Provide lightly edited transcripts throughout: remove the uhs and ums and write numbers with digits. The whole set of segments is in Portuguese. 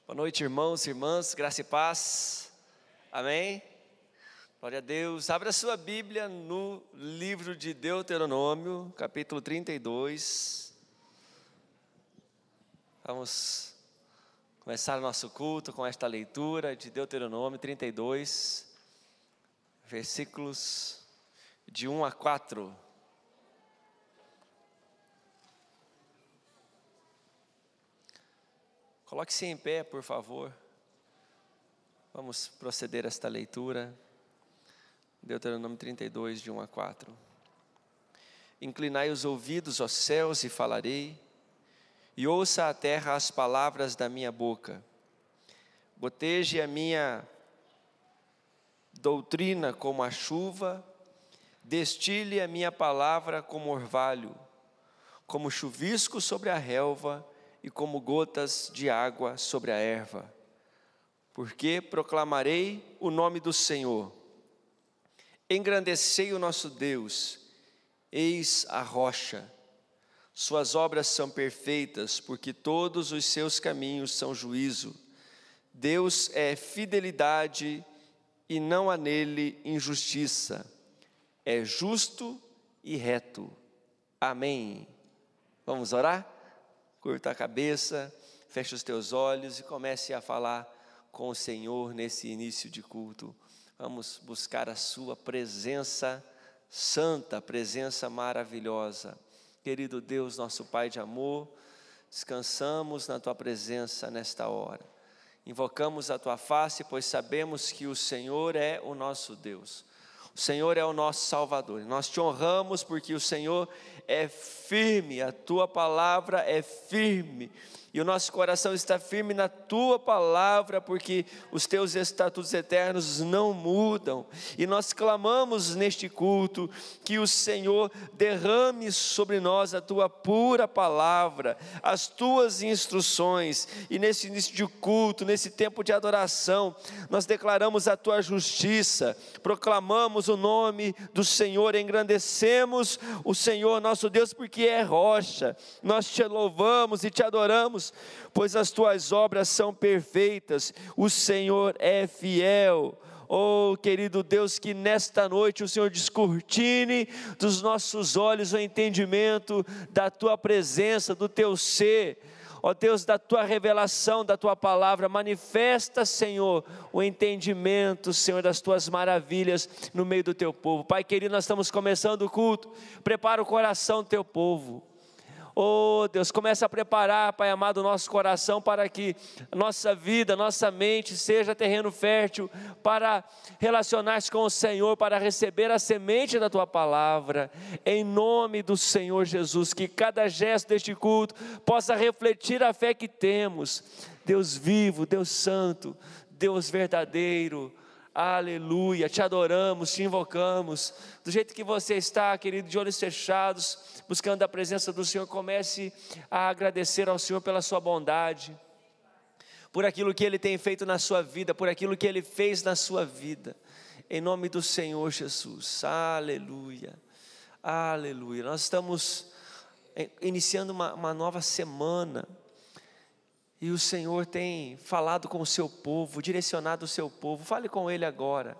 Boa noite, irmãos e irmãs, graça e paz, amém? Glória a Deus. Abra sua Bíblia no livro de Deuteronômio, capítulo 32. Vamos começar o nosso culto com esta leitura de Deuteronômio 32, versículos de 1 a 4. Coloque-se em pé, por favor. Vamos proceder a esta leitura. Deuteronômio 32, de 1 a 4. Inclinai os ouvidos, ó céus, e falarei, e ouça a terra as palavras da minha boca. Goteje a minha doutrina como a chuva, destile a minha palavra como orvalho, como chuvisco sobre a relva, e como gotas de água sobre a erva. Porque proclamarei o nome do Senhor. Engrandecei o nosso Deus, eis a rocha. Suas obras são perfeitas, porque todos os seus caminhos são juízo. Deus é fidelidade e não há nele injustiça. É justo e reto. Amém. Vamos orar? Curta a cabeça, feche os teus olhos e comece a falar com o Senhor nesse início de culto. Vamos buscar a sua presença santa, presença maravilhosa. Querido Deus, nosso Pai de amor, descansamos na tua presença nesta hora. Invocamos a tua face, pois sabemos que o Senhor é o nosso Deus. O Senhor é o nosso Salvador. Nós te honramos porque o Senhor é firme, a tua palavra é firme. E o nosso coração está firme na tua palavra, porque os teus estatutos eternos não mudam. E nós clamamos neste culto que o Senhor derrame sobre nós a tua pura palavra, as tuas instruções. E nesse início de culto, nesse tempo de adoração, nós declaramos a tua justiça, proclamamos o nome do Senhor, engrandecemos o Senhor nosso Deus, porque é rocha. Nós te louvamos e te adoramos, pois as tuas obras são perfeitas, o Senhor é fiel. Oh, querido Deus, que nesta noite o Senhor descortine dos nossos olhos o entendimento da tua presença, do teu ser. Ó Deus, da tua revelação, da tua palavra, manifesta, Senhor, o entendimento, Senhor, das tuas maravilhas no meio do teu povo. Pai querido, nós estamos começando o culto, prepara o coração do teu povo. Oh Deus, começa a preparar, Pai amado, o nosso coração para que nossa vida, nossa mente seja terreno fértil para relacionar-se com o Senhor, para receber a semente da Tua palavra, em nome do Senhor Jesus, que cada gesto deste culto possa refletir a fé que temos. Deus vivo, Deus santo, Deus verdadeiro, aleluia, te adoramos, te invocamos, do jeito que você está, querido, de olhos fechados, buscando a presença do Senhor, comece a agradecer ao Senhor pela sua bondade, por aquilo que Ele tem feito na sua vida, por aquilo que Ele fez na sua vida, em nome do Senhor Jesus, aleluia, aleluia. Nós estamos iniciando uma nova semana, e o Senhor tem falado com o seu povo, direcionado o seu povo. Fale com Ele agora.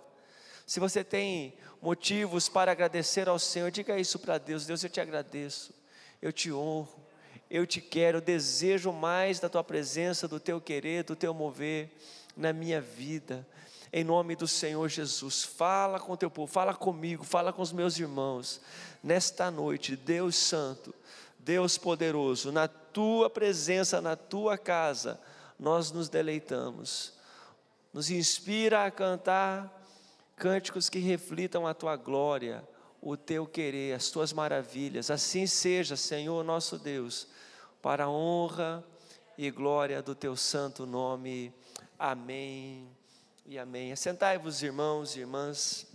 Se você tem motivos para agradecer ao Senhor, diga isso para Deus. Deus, eu te agradeço, eu te honro, eu te quero, eu desejo mais da tua presença, do teu querer, do teu mover na minha vida. Em nome do Senhor Jesus, fala com o teu povo, fala comigo, fala com os meus irmãos. Nesta noite, Deus Santo, Deus poderoso, na tua presença, na tua casa, nós nos deleitamos. Nos inspira a cantar cânticos que reflitam a tua glória, o teu querer, as tuas maravilhas. Assim seja, Senhor nosso Deus, para a honra e glória do teu santo nome. Amém e amém. Assentai-vos, irmãos e irmãs.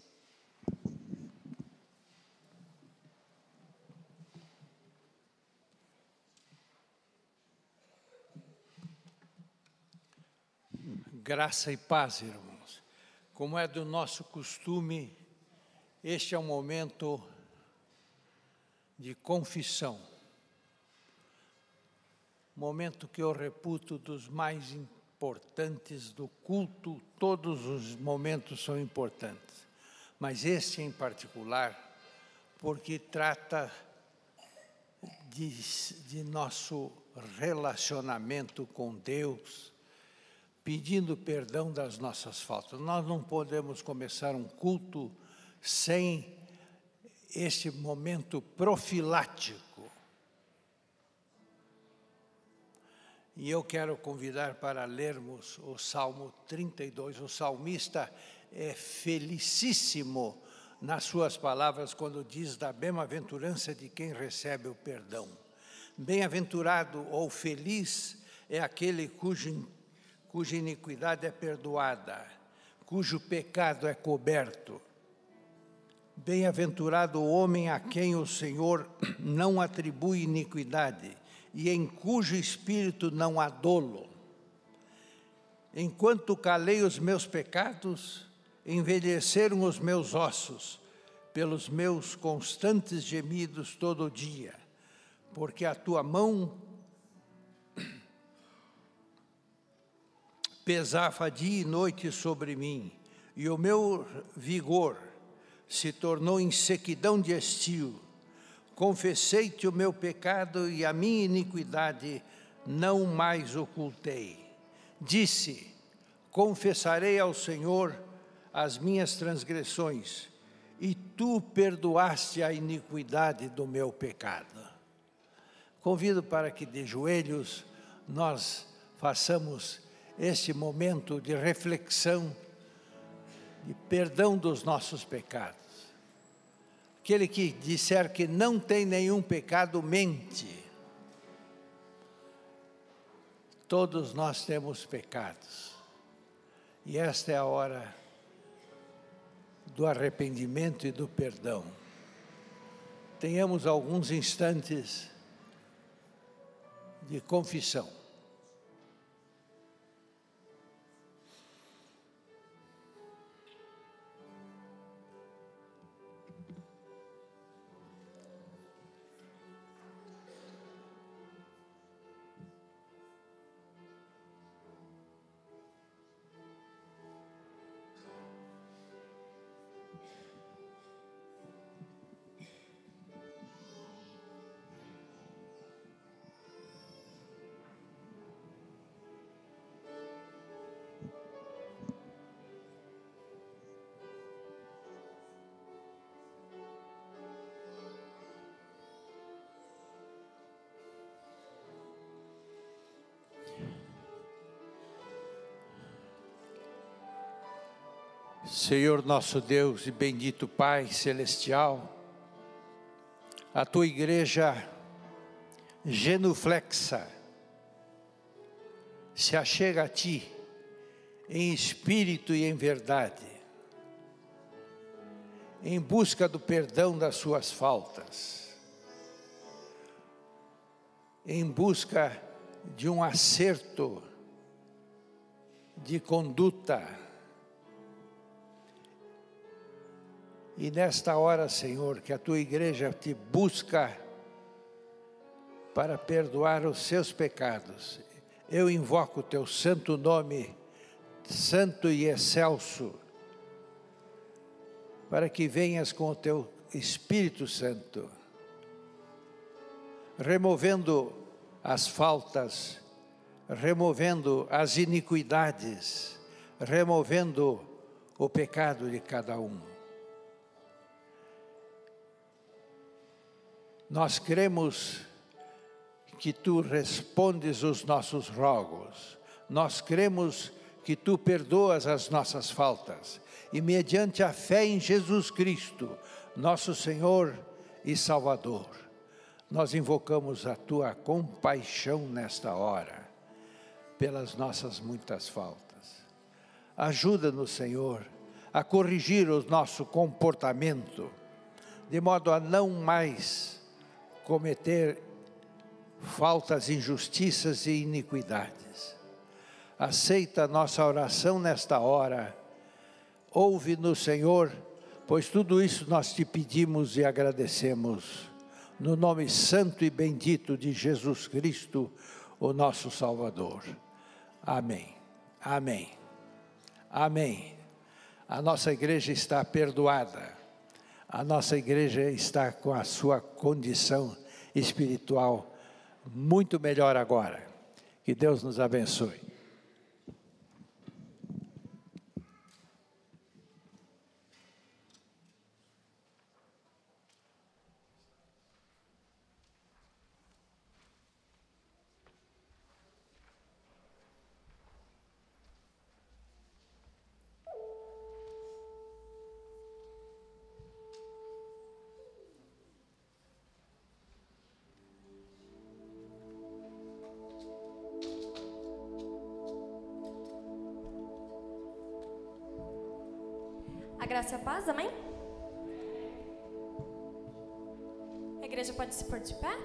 Graça e paz, irmãos. Como é do nosso costume, este é um momento de confissão. Momento que eu reputo dos mais importantes do culto, todos os momentos são importantes, mas este em particular, porque trata de nosso relacionamento com Deus, pedindo perdão das nossas faltas. Nós não podemos começar um culto sem este momento profilático. E eu quero convidar para lermos o Salmo 32. O salmista é felicíssimo nas suas palavras quando diz da bem-aventurança de quem recebe o perdão. Bem-aventurado ou feliz é aquele cuja iniquidade é perdoada, cujo pecado é coberto. Bem-aventurado o homem a quem o Senhor não atribui iniquidade e em cujo espírito não há dolo. Enquanto calei os meus pecados, envelheceram os meus ossos pelos meus constantes gemidos todo o dia, porque a tua mão pesava dia e noite sobre mim, e o meu vigor se tornou em sequidão de estio. Confessei-te o meu pecado e a minha iniquidade não mais ocultei. Disse, confessarei ao Senhor as minhas transgressões, e tu perdoaste a iniquidade do meu pecado. Convido para que de joelhos nós façamos este momento de reflexão, de perdão dos nossos pecados. Aquele que disser que não tem nenhum pecado, mente. Todos nós temos pecados. E esta é a hora do arrependimento e do perdão. Tenhamos alguns instantes de confissão. Senhor nosso Deus e bendito Pai Celestial, a Tua igreja genuflexa se achega a Ti em espírito e em verdade, em busca do perdão das suas faltas, em busca de um acerto de conduta. E nesta hora, Senhor, que a Tua igreja te busca para perdoar os seus pecados, eu invoco o Teu santo nome, santo e excelso, para que venhas com o Teu Espírito Santo, removendo as faltas, removendo as iniquidades, removendo o pecado de cada um. Nós cremos que Tu respondes os nossos rogos, nós cremos que Tu perdoas as nossas faltas, e mediante a fé em Jesus Cristo, nosso Senhor e Salvador, nós invocamos a Tua compaixão nesta hora, pelas nossas muitas faltas. Ajuda-nos, Senhor, a corrigir o nosso comportamento, de modo a não mais cometer faltas, injustiças e iniquidades. Aceita a nossa oração nesta hora. Ouve-nos, Senhor, pois tudo isso nós te pedimos e agradecemos. No nome santo e bendito de Jesus Cristo, o nosso Salvador. Amém. Amém. Amém. A nossa igreja está perdoada. A nossa igreja está com a sua condição espiritual muito melhor agora. Que Deus nos abençoe. A graça e a paz, amém? A igreja pode se pôr de pé?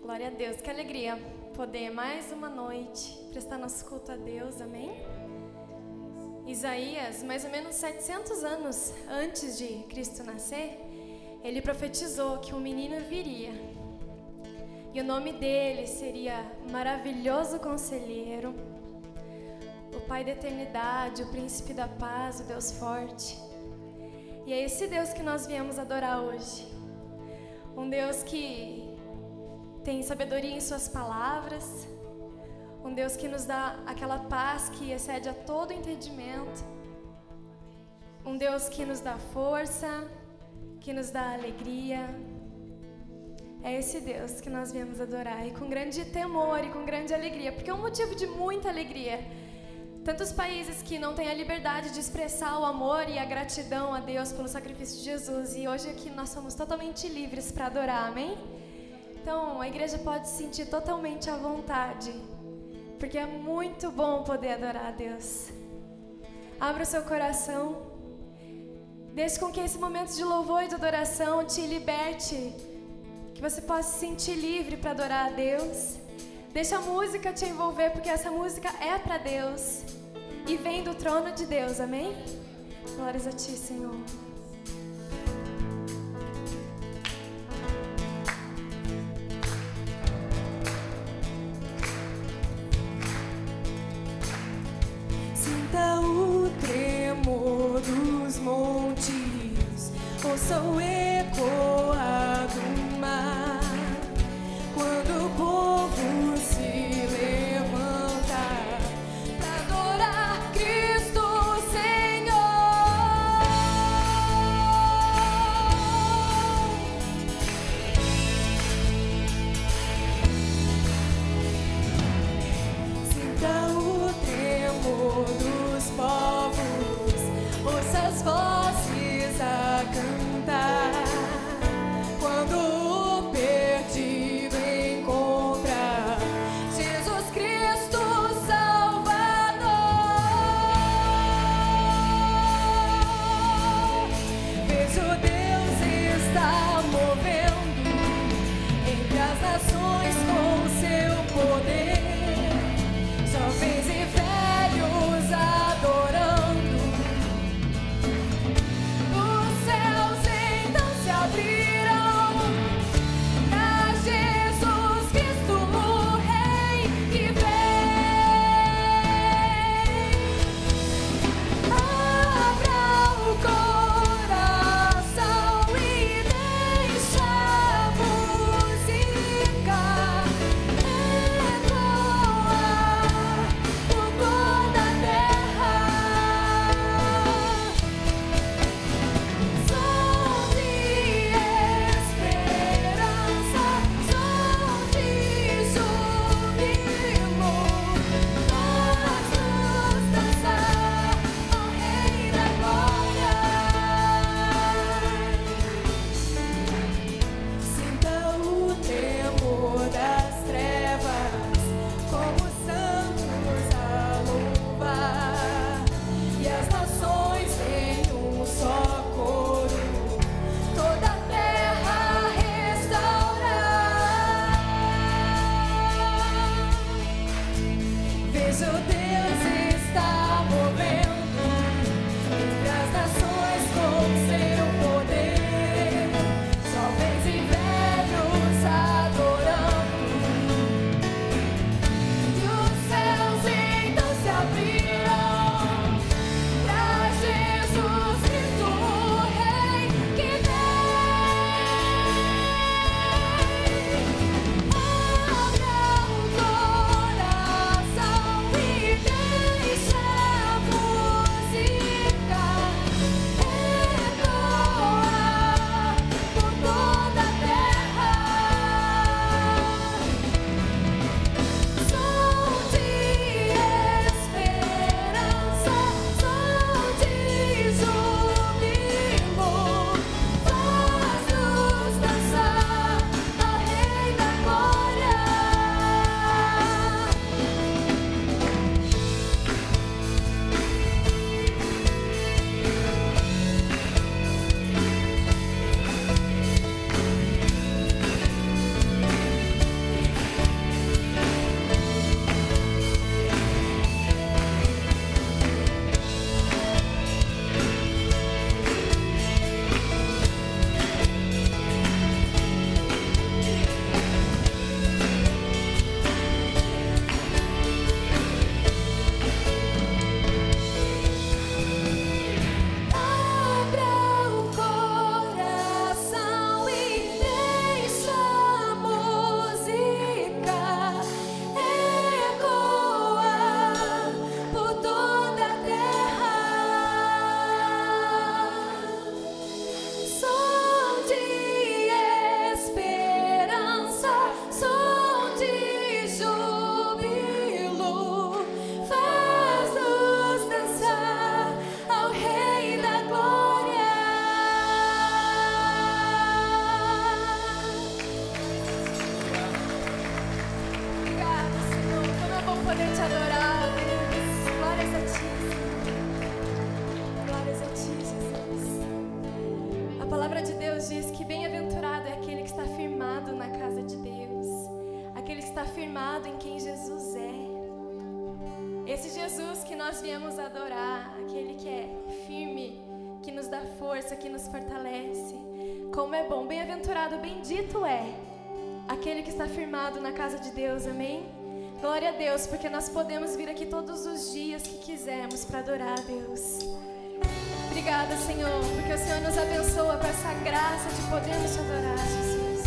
Glória a Deus, que alegria poder mais uma noite prestar nosso culto a Deus, amém? Isaías, mais ou menos 700 anos antes de Cristo nascer, ele profetizou que um menino viria. E o nome dele seria Maravilhoso Conselheiro, o Pai da Eternidade, o Príncipe da Paz, o Deus Forte. E é esse Deus que nós viemos adorar hoje. Um Deus que tem sabedoria em suas palavras, um Deus que nos dá aquela paz que excede a todo entendimento, um Deus que nos dá força, que nos dá alegria. É esse Deus que nós viemos adorar, e com grande temor e com grande alegria, porque é um motivo de muita alegria. Tantos países que não têm a liberdade de expressar o amor e a gratidão a Deus pelo sacrifício de Jesus, e hoje aqui nós somos totalmente livres para adorar, amém? Então a igreja pode se sentir totalmente à vontade, porque é muito bom poder adorar a Deus. Abra o seu coração, deixe com que esse momento de louvor e de adoração te liberte, que você possa se sentir livre para adorar a Deus. Deixa a música te envolver, porque essa música é para Deus e vem do trono de Deus, amém? Glórias a Ti, Senhor. Sinta o tremor dos montes, ouça o ecoar do mar, quando o povo se levanta para adorar Cristo Senhor. Sinta o tremor dos povos, ouça as vozes a cantar, quando o perdido encontra Jesus Cristo Salvador. Vejo Deus está movendo entre as nações com seu poder, jovens e velhos adorando. Os céus te adorar, Deus. Glórias a ti, Senhor. Glórias a ti, Jesus. A palavra de Deus diz que bem-aventurado é aquele que está firmado na casa de Deus, aquele que está firmado em quem Jesus é. Esse Jesus que nós viemos adorar, aquele que é firme, que nos dá força, que nos fortalece. Como é bom, bem-aventurado, bendito é aquele que está firmado na casa de Deus, amém? Glória a Deus, porque nós podemos vir aqui todos os dias que quisermos para adorar a Deus. Obrigada, Senhor, porque o Senhor nos abençoa com essa graça de podermos te adorar, Jesus.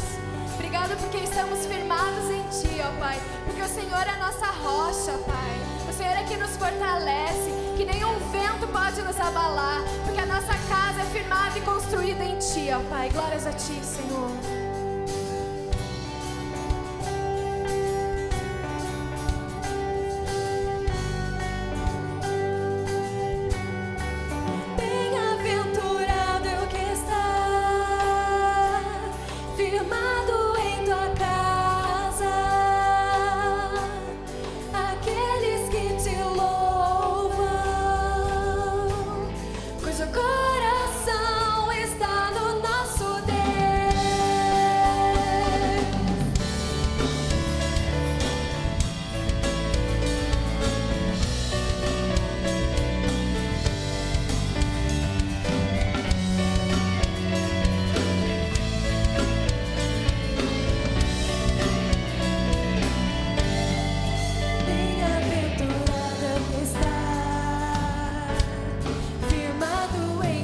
Obrigada porque estamos firmados em Ti, ó Pai, porque o Senhor é a nossa rocha, Pai. O Senhor é que nos fortalece, que nenhum vento pode nos abalar, porque a nossa casa é firmada e construída em Ti, ó Pai. Glórias a Ti, Senhor. Coração está no nosso Deus. Bem-aventurado que está firmado em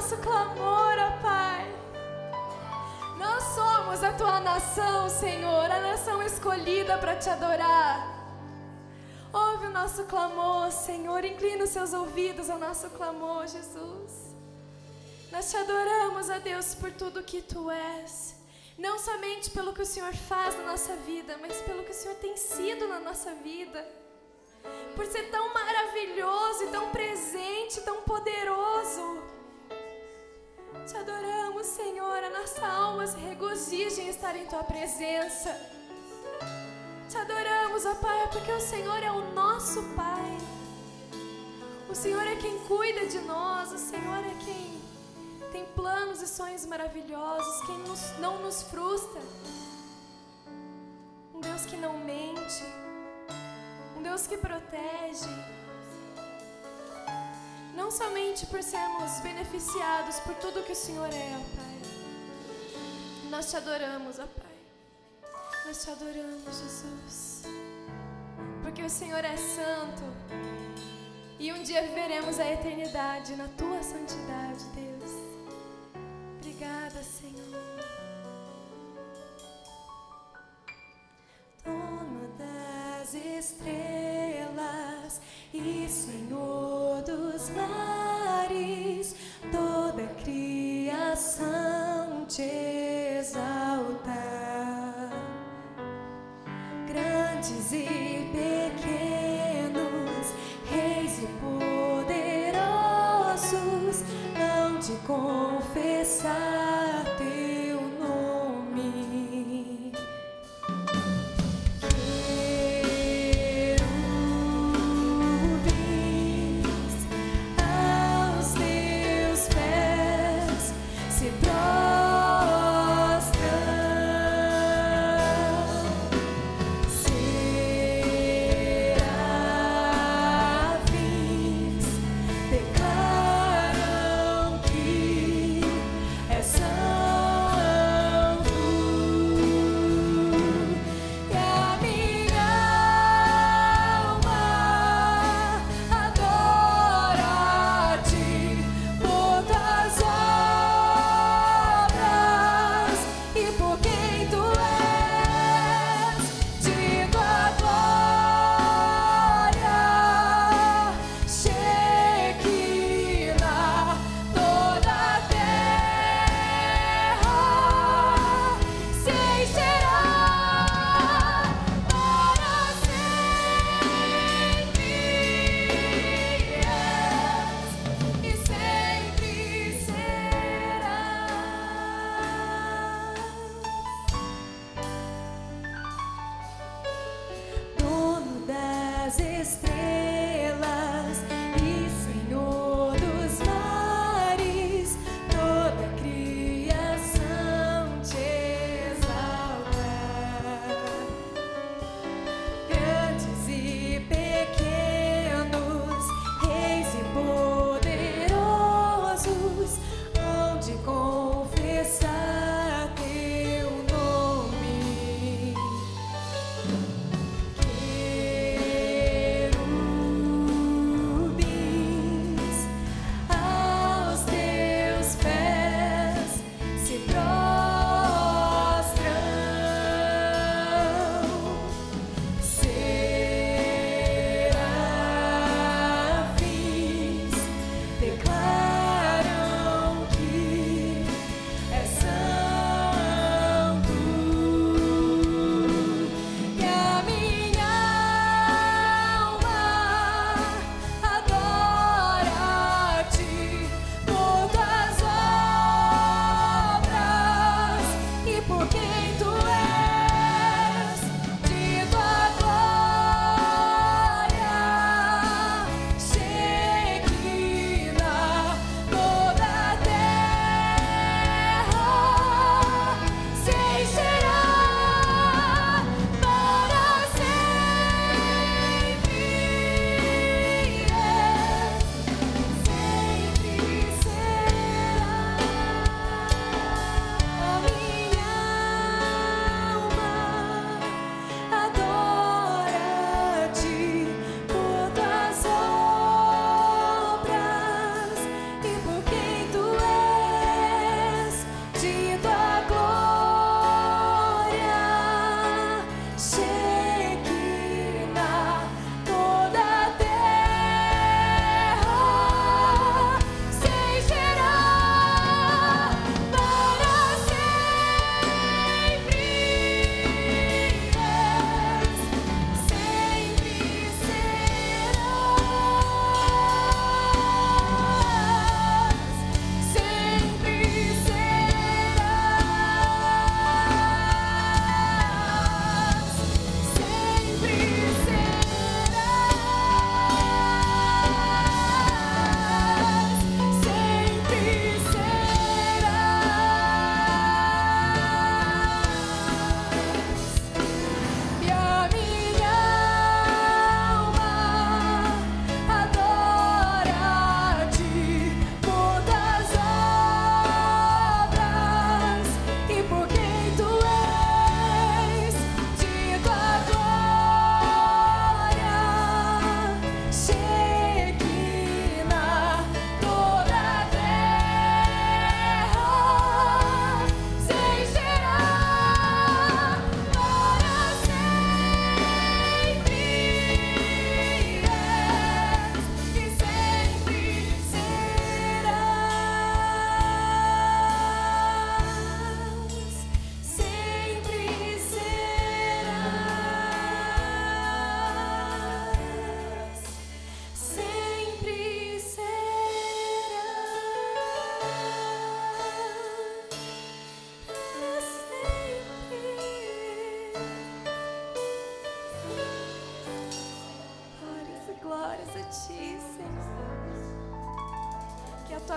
nosso clamor, ó Pai. Nós somos a tua nação, Senhor, a nação escolhida para te adorar. Ouve o nosso clamor, Senhor, inclina os seus ouvidos ao nosso clamor, Jesus. Nós te adoramos, ó Deus, por tudo que tu és. Não somente pelo que o Senhor faz na nossa vida, mas pelo que o Senhor tem sido na nossa vida. Por ser tão maravilhoso e tão presente, tão poderoso. Te adoramos, Senhor, a nossa alma se regozija em estar em tua presença. Te adoramos, ó Pai, porque o Senhor é o nosso Pai. O Senhor é quem cuida de nós, o Senhor é quem tem planos e sonhos maravilhosos, quem não nos frustra. Um Deus que não mente, um Deus que protege. Não somente por sermos beneficiados por tudo que o Senhor é, ó Pai. Nós te adoramos, ó Pai. Nós te adoramos, Jesus. Porque o Senhor é santo. E um dia viveremos a eternidade na tua santidade, Deus. Obrigada, Senhor. Dono das estrelas e Senhor dos mares, toda a criação te exalta. Grandes e pequenos, reis e poderosos, hão de confessar teu nome. Querubins aos teus pés se prostram. Serafims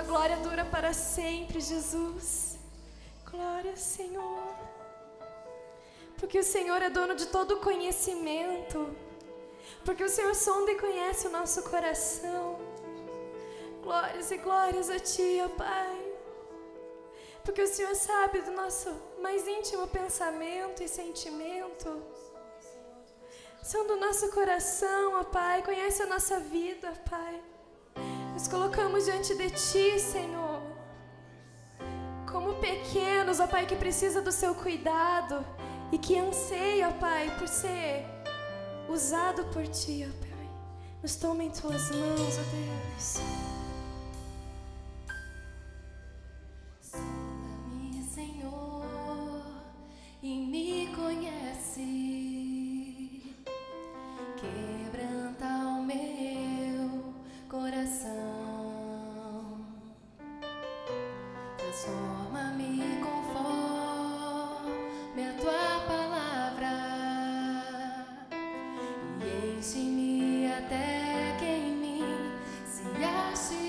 tua glória dura para sempre, Jesus. Glória, Senhor. Porque o Senhor é dono de todo conhecimento. Porque o Senhor sonda e conhece o nosso coração. Glórias e glórias a Ti, ó Pai. Porque o Senhor sabe do nosso mais íntimo pensamento e sentimento. Sonda o nosso coração, ó Pai. Conhece a nossa vida, ó Pai. Nos colocamos diante de Ti, Senhor. Como pequenos, ó Pai, que precisa do Seu cuidado. E que anseia, ó Pai, por ser usado por Ti, ó Pai. Nos toma em Tuas mãos, ó Deus. Sonda-me, Senhor, e me conhece. Quebranta o meu coração. Transforma-me conforme a Tua palavra e enche-me até que em mim se ache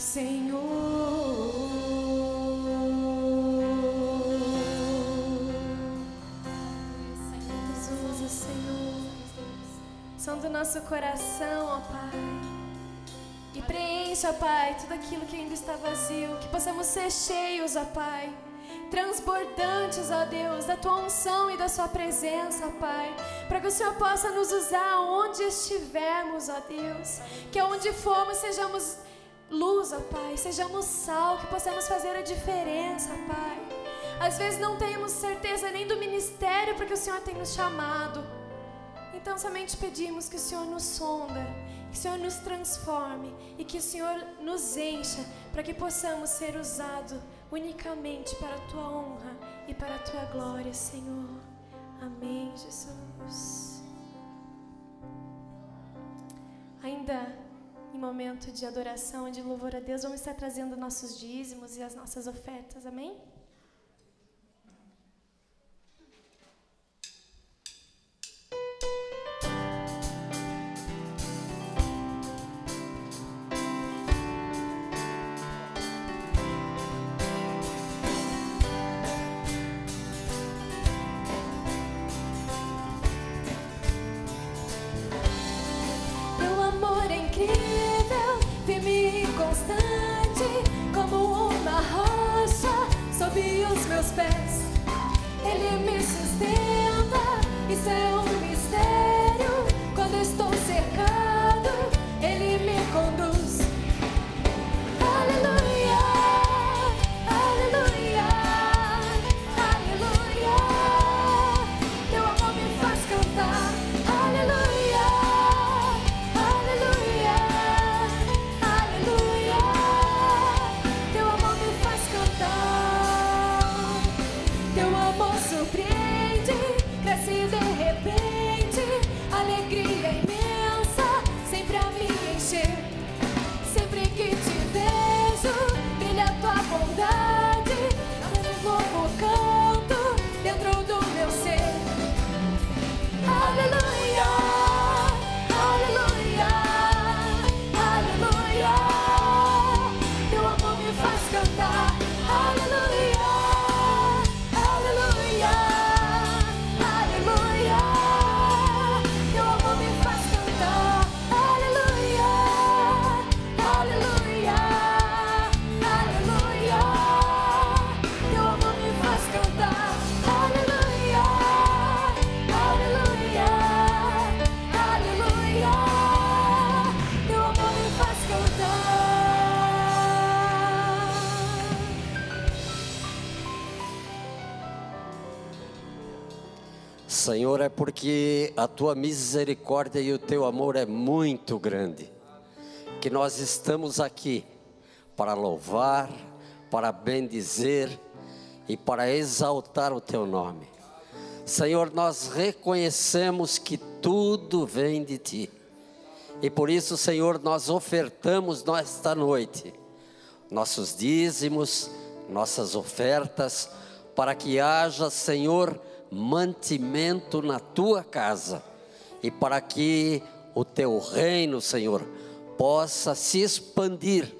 Senhor. Jesus, o Senhor. Som do nosso coração, ó Pai. E preencha, ó Pai, tudo aquilo que ainda está vazio. Que possamos ser cheios, ó Pai, transbordantes, ó Deus, da Tua unção e da Sua presença, ó Pai, para que o Senhor possa nos usar onde estivermos, ó Deus, que onde formos sejamos luz, ó Pai, sejamos sal, que possamos fazer a diferença, ó Pai. Às vezes não temos certeza nem do ministério porque o Senhor tem nos chamado, então somente pedimos que o Senhor nos sonda, que o Senhor nos transforme e que o Senhor nos encha para que possamos ser usados unicamente para a Tua honra e para a Tua glória, Senhor. Amém, Jesus. Ainda em momento de adoração e de louvor a Deus, vamos estar trazendo nossos dízimos e as nossas ofertas, amém? Como uma rocha sob os meus pés, Ele me sustenta, isso é um mistério. Quando estou cercado, Ele me conduz. Aleluia, aleluia, aleluia. Teu amor me faz cantar. Aleluia, aleluia, aleluia. Teu amor me faz cantar. Teu amor surpreende, cresce de repente. Alegria imensa, sempre a me encher. Sempre que te vejo, brilha a Tua bondade. Nasce um novo canto dentro do meu ser. Aleluia, aleluia, aleluia. Teu amor me faz cantar. Aleluia, aleluia, aleluia. Teu amor me faz cantar. Aleluia, aleluia, aleluia. Teu amor me faz cantar. Aleluia, aleluia, aleluia. Teu amor me faz cantar. Senhor, é porque a Tua misericórdia e o Teu amor é muito grande, que nós estamos aqui para louvar, para bendizer e para exaltar o Teu nome. Senhor, nós reconhecemos que tudo vem de Ti, e por isso, Senhor, nós ofertamos nesta noite nossos dízimos, nossas ofertas, para que haja, Senhor, mantimento na Tua casa, e para que o Teu reino, Senhor, possa se expandir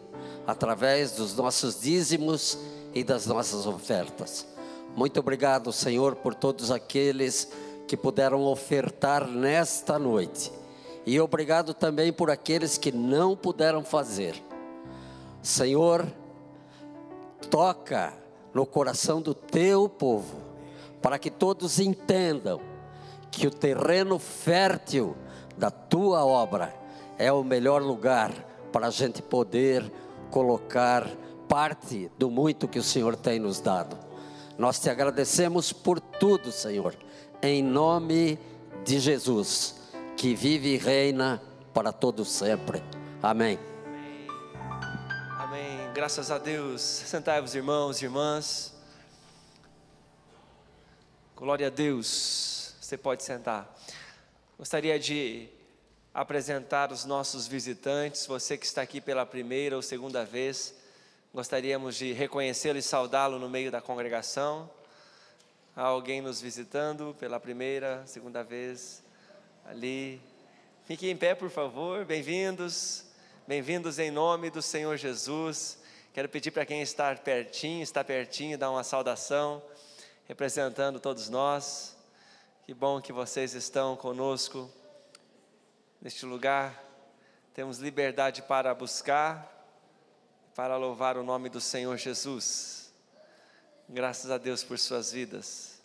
através dos nossos dízimos e das nossas ofertas. Muito obrigado, Senhor, por todos aqueles que puderam ofertar nesta noite, e obrigado também por aqueles que não puderam fazer. Senhor, toca no coração do Teu povo, para que todos entendam que o terreno fértil da Tua obra é o melhor lugar para a gente poder colocar parte do muito que o Senhor tem nos dado. Nós Te agradecemos por tudo, Senhor, em nome de Jesus, que vive e reina para todo sempre. Amém. Amém. Graças a Deus. Sentai-vos, irmãos e irmãs. Glória a Deus. Você pode sentar. Gostaria de apresentar os nossos visitantes. Você que está aqui pela primeira ou segunda vez, gostaríamos de reconhecê-lo e saudá-lo no meio da congregação. Há alguém nos visitando pela primeira, segunda vez ali. Fiquem em pé, por favor. Bem-vindos. Bem-vindos em nome do Senhor Jesus. Quero pedir para quem está pertinho, dar uma saudação, representando todos nós. Que bom que vocês estão conosco neste lugar. Temos liberdade para buscar, para louvar o nome do Senhor Jesus. Graças a Deus por suas vidas.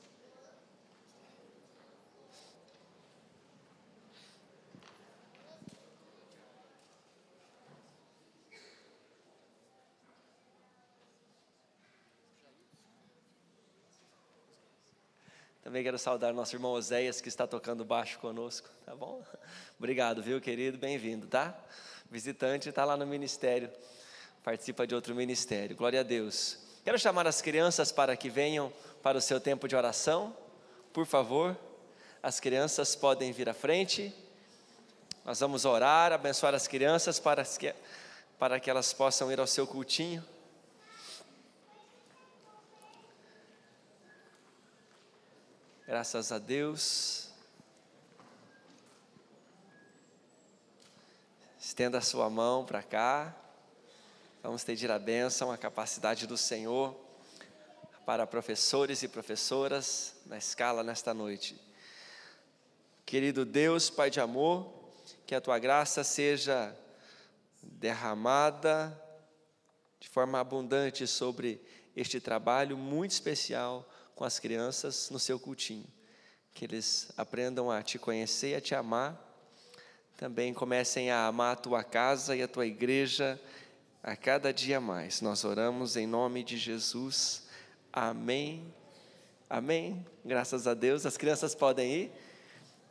Também quero saudar nosso irmão Oséias, que está tocando baixo conosco, tá bom? Obrigado, viu, querido? Bem-vindo, tá? Visitante está lá no ministério, participa de outro ministério, glória a Deus. Quero chamar as crianças para que venham para o seu tempo de oração, por favor. As crianças podem vir à frente. Nós vamos orar, abençoar as crianças para que elas possam ir ao seu cultinho. Graças a Deus. Estenda a sua mão para cá. Vamos pedir a bênção, a capacidade do Senhor para professores e professoras na escala nesta noite. Querido Deus, Pai de amor, que a Tua graça seja derramada de forma abundante sobre este trabalho muito especial com as crianças no seu cultinho. Que eles aprendam a Te conhecer e a Te amar. Também comecem a amar a Tua casa e a Tua igreja a cada dia mais. Nós oramos em nome de Jesus. Amém. Amém. Graças a Deus. As crianças podem ir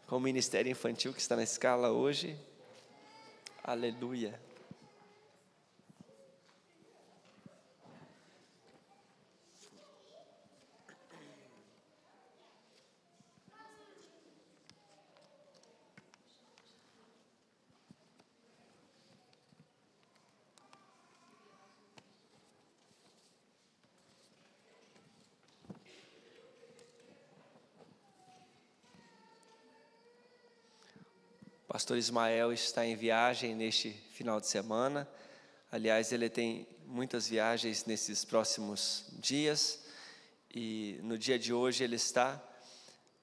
com o Ministério Infantil que está na escala hoje. Aleluia. O pastor Ismael está em viagem neste final de semana. Aliás, ele tem muitas viagens nesses próximos dias. E no dia de hoje ele está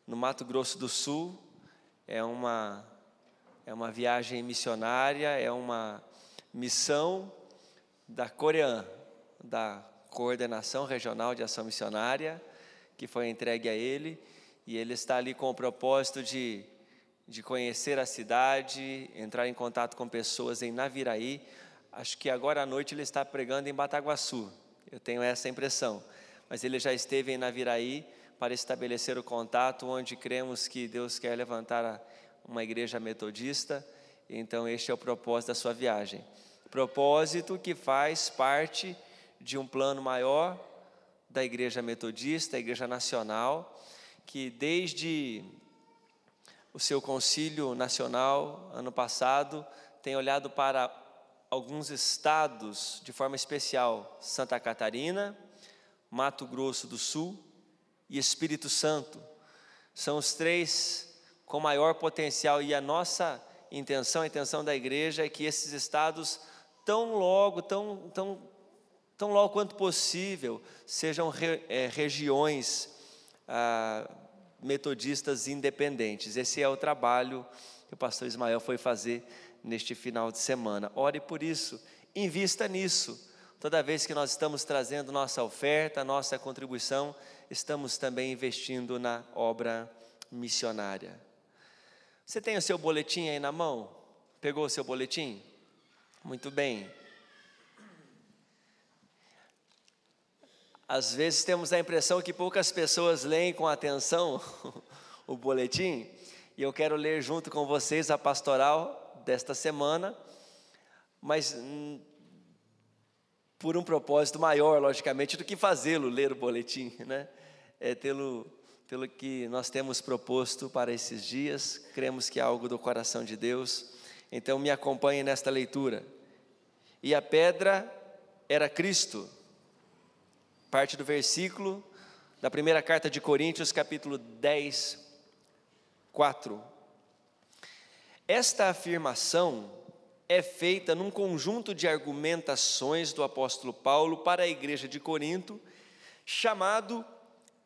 no Mato Grosso do Sul. É uma viagem missionária, é uma missão da Corean, da Coordenação Regional de Ação Missionária, que foi entregue a ele. E ele está ali com o propósito de conhecer a cidade, entrar em contato com pessoas em Naviraí. Acho que agora à noite ele está pregando em Bataguaçu, eu tenho essa impressão. Mas ele já esteve em Naviraí para estabelecer o contato, onde cremos que Deus quer levantar uma igreja metodista. Então este é o propósito da sua viagem. Propósito que faz parte de um plano maior da igreja metodista, a igreja nacional, que desde o seu concílio nacional, ano passado, tem olhado para alguns estados de forma especial: Santa Catarina, Mato Grosso do Sul e Espírito Santo. São os três com maior potencial, e a nossa intenção, a intenção da igreja é que esses estados, tão logo quanto possível, sejam regiões metodistas independentes. Esse é o trabalho que o pastor Ismael foi fazer neste final de semana. Ore por isso, invista nisso. Toda vez que nós estamos trazendo nossa oferta, nossa contribuição, estamos também investindo na obra missionária. Você tem o seu boletim aí na mão? Pegou o seu boletim? Muito bem. Às vezes temos a impressão que poucas pessoas leem com atenção o boletim, e eu quero ler junto com vocês a pastoral desta semana, mas por um propósito maior, logicamente, do que fazê-lo ler o boletim, né? É pelo que nós temos proposto para esses dias. Cremos que é algo do coração de Deus. Então me acompanhe nesta leitura. E a pedra era Cristo. Parte do versículo da primeira carta de Coríntios, capítulo 10, 4. Esta afirmação é feita num conjunto de argumentações do apóstolo Paulo para a igreja de Corinto, chamado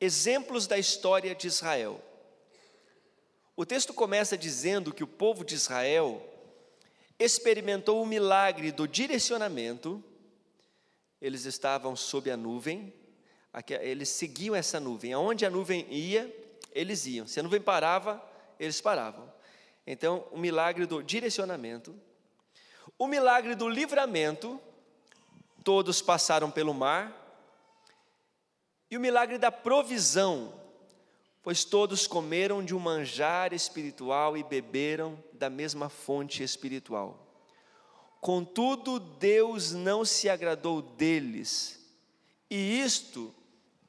Exemplos da História de Israel. O texto começa dizendo que o povo de Israel experimentou o milagre do direcionamento. Eles estavam sob a nuvem, eles seguiam essa nuvem. Aonde a nuvem ia, eles iam. Se a nuvem parava, eles paravam. Então, o milagre do direcionamento. O milagre do livramento, todos passaram pelo mar. E o milagre da provisão, pois todos comeram de um manjar espiritual e beberam da mesma fonte espiritual. Contudo, Deus não se agradou deles, e isto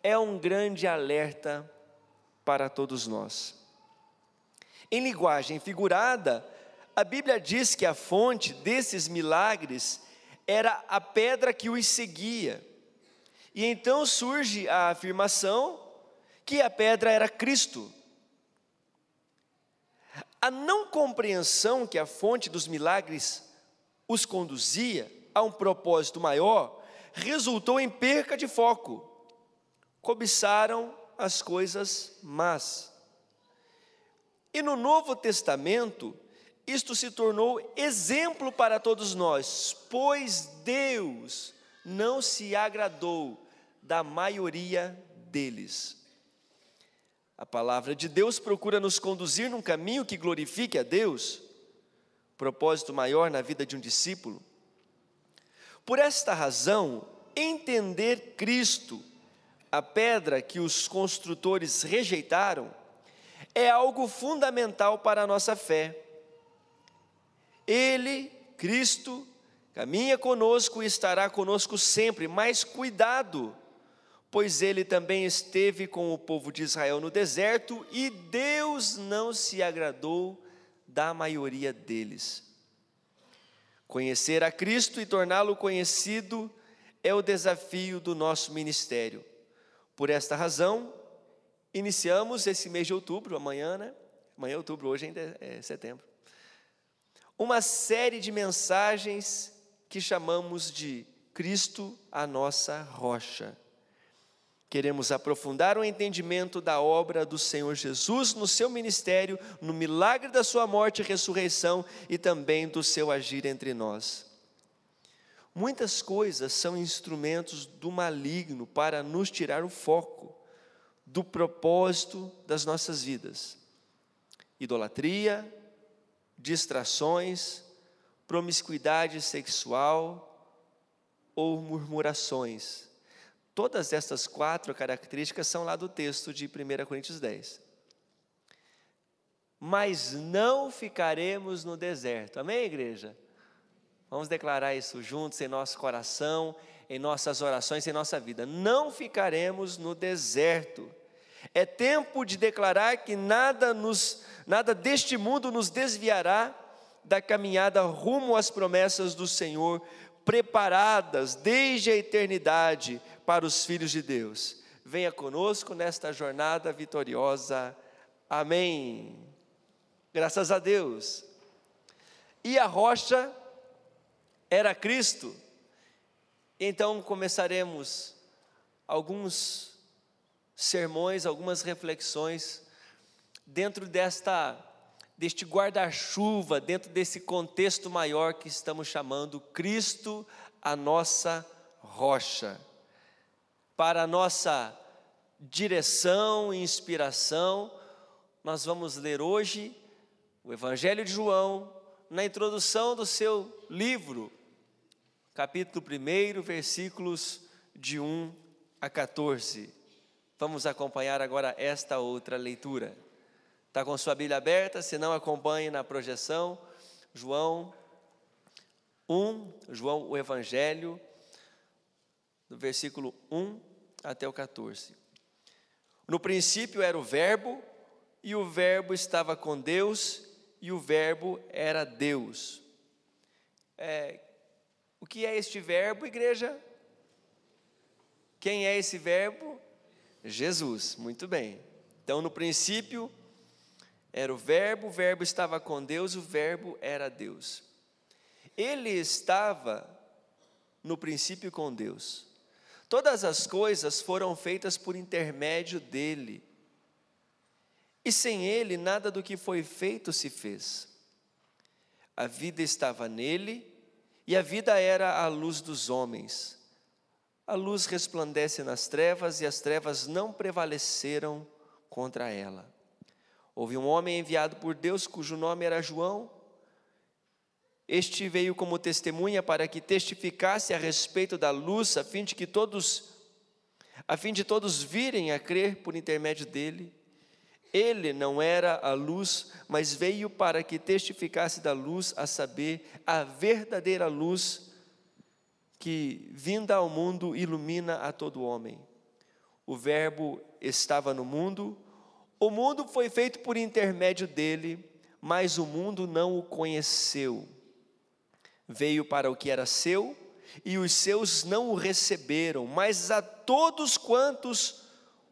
é um grande alerta para todos nós. Em linguagem figurada, a Bíblia diz que a fonte desses milagres era a pedra que os seguia. E então surge a afirmação que a pedra era Cristo. A não compreensão que a fonte dos milagres os conduzia a um propósito maior resultou em perca de foco. Cobiçaram as coisas más. E no Novo Testamento, isto se tornou exemplo para todos nós, pois Deus não se agradou da maioria deles. A palavra de Deus procura nos conduzir num caminho que glorifique a Deus, propósito maior na vida de um discípulo. Por esta razão, entender Cristo, a pedra que os construtores rejeitaram, é algo fundamental para a nossa fé. Ele, Cristo, caminha conosco e estará conosco sempre, mas cuidado, pois ele também esteve com o povo de Israel no deserto e Deus não se agradou da maioria deles. Conhecer a Cristo e torná-lo conhecido é o desafio do nosso ministério. Por esta razão, iniciamos esse mês de outubro, amanhã, né? Amanhã é outubro, hoje ainda é setembro. Uma série de mensagens que chamamos de Cristo, a nossa rocha. Queremos aprofundar o entendimento da obra do Senhor Jesus no seu ministério, no milagre da sua morte e ressurreição e também do seu agir entre nós. Muitas coisas são instrumentos do maligno para nos tirar o foco do propósito das nossas vidas. Idolatria, distrações, promiscuidade sexual ou murmurações. Todas estas 4 características são lá do texto de 1 Coríntios 10. Mas não ficaremos no deserto. Amém, igreja? Vamos declarar isso juntos em nosso coração, em nossas orações, em nossa vida. Não ficaremos no deserto. É tempo de declarar que nada deste mundo nos desviará da caminhada rumo às promessas do Senhor, preparadas desde a eternidade para os filhos de Deus. Venha conosco nesta jornada vitoriosa. Amém. Graças a Deus. E a rocha era Cristo. Então começaremos alguns sermões, algumas reflexões dentro deste guarda-chuva, dentro desse contexto maior que estamos chamando Cristo, a nossa rocha. Para a nossa direção e inspiração, nós vamos ler hoje o Evangelho de João, na introdução do seu livro, capítulo 1, versículos de 1 a 14. Vamos acompanhar agora esta outra leitura. Está com sua Bíblia aberta? Se não, acompanhe na projeção. João 1, o Evangelho, do versículo 1 até o 14. No princípio era o Verbo, e o Verbo estava com Deus, e o Verbo era Deus. O que é este Verbo, igreja? Quem é esse Verbo? Jesus, muito bem. Então, no princípio era o Verbo estava com Deus, o Verbo era Deus. Ele estava no princípio com Deus. Todas as coisas foram feitas por intermédio dele. E sem ele, nada do que foi feito se fez. A vida estava nele, e a vida era a luz dos homens. A luz resplandece nas trevas, e as trevas não prevaleceram contra ela. Houve um homem enviado por Deus, cujo nome era João. Este veio como testemunha para que testificasse a respeito da luz, a fim de todos virem a crer por intermédio dele. Ele não era a luz, mas veio para que testificasse da luz, a saber, a verdadeira luz que, vinda ao mundo, ilumina a todo homem. O Verbo estava no mundo, o mundo foi feito por intermédio dele, mas o mundo não o conheceu. Veio para o que era seu, e os seus não o receberam, mas a todos quantos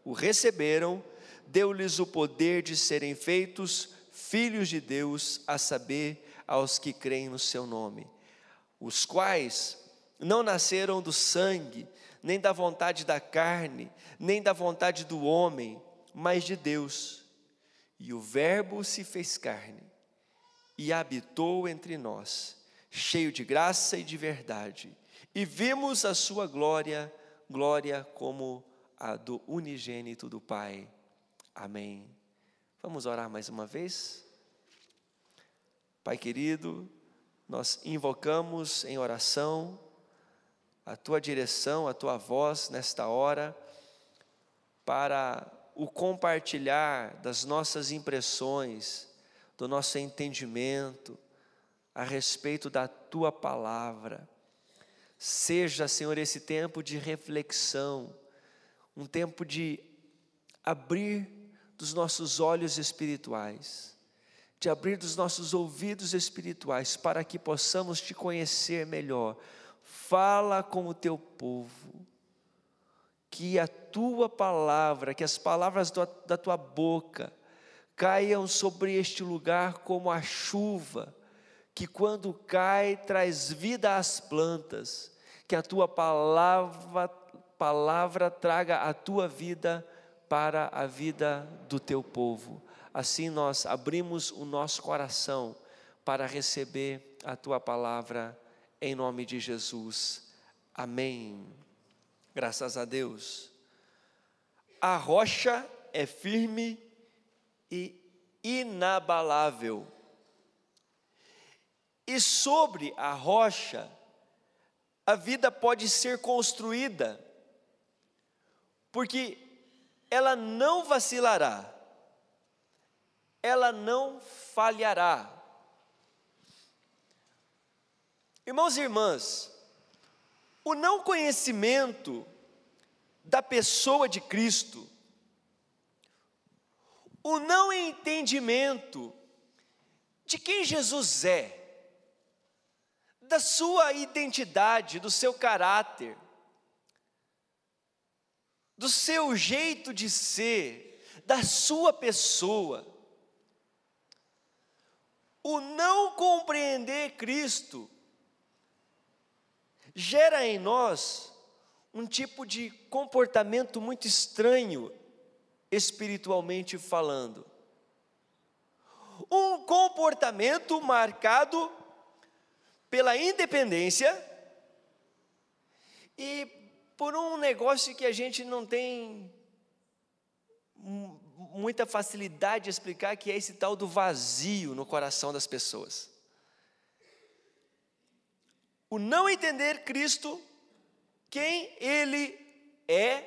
o receberam, deu-lhes o poder de serem feitos filhos de Deus, a saber, aos que creem no seu nome, os quais não nasceram do sangue, nem da vontade da carne, nem da vontade do homem, mas de Deus. E o Verbo se fez carne, e habitou entre nós, cheio de graça e de verdade, e vimos a sua glória, glória como a do unigênito do Pai. Amém. Vamos orar mais uma vez? Pai querido, nós invocamos em oração a Tua direção, a Tua voz nesta hora, para o compartilhar das nossas impressões, do nosso entendimento a respeito da Tua palavra. Seja, Senhor, esse tempo de reflexão, um tempo de abrir dos nossos olhos espirituais, de abrir dos nossos ouvidos espirituais, para que possamos Te conhecer melhor. Fala com o Teu povo, que a Tua palavra, que as palavras da Tua boca caiam sobre este lugar como a chuva, que quando cai traz vida às plantas, que a Tua palavra traga a Tua vida para a vida do Teu povo. Assim nós abrimos o nosso coração para receber a Tua palavra, em nome de Jesus. Amém. Graças a Deus. A rocha é firme e inabalável. E sobre a rocha, a vida pode ser construída, porque ela não vacilará, ela não falhará. Irmãos e irmãs, o não conhecimento da pessoa de Cristo, o não entendimento de quem Jesus é, da sua identidade, do seu caráter, do seu jeito de ser, da sua pessoa. O não compreender Cristo gera em nós um tipo de comportamento muito estranho, espiritualmente falando. Um comportamento marcado pela independência e por um negócio que a gente não tem muita facilidade de explicar, que é esse tal do vazio no coração das pessoas. O não entender Cristo, quem Ele é,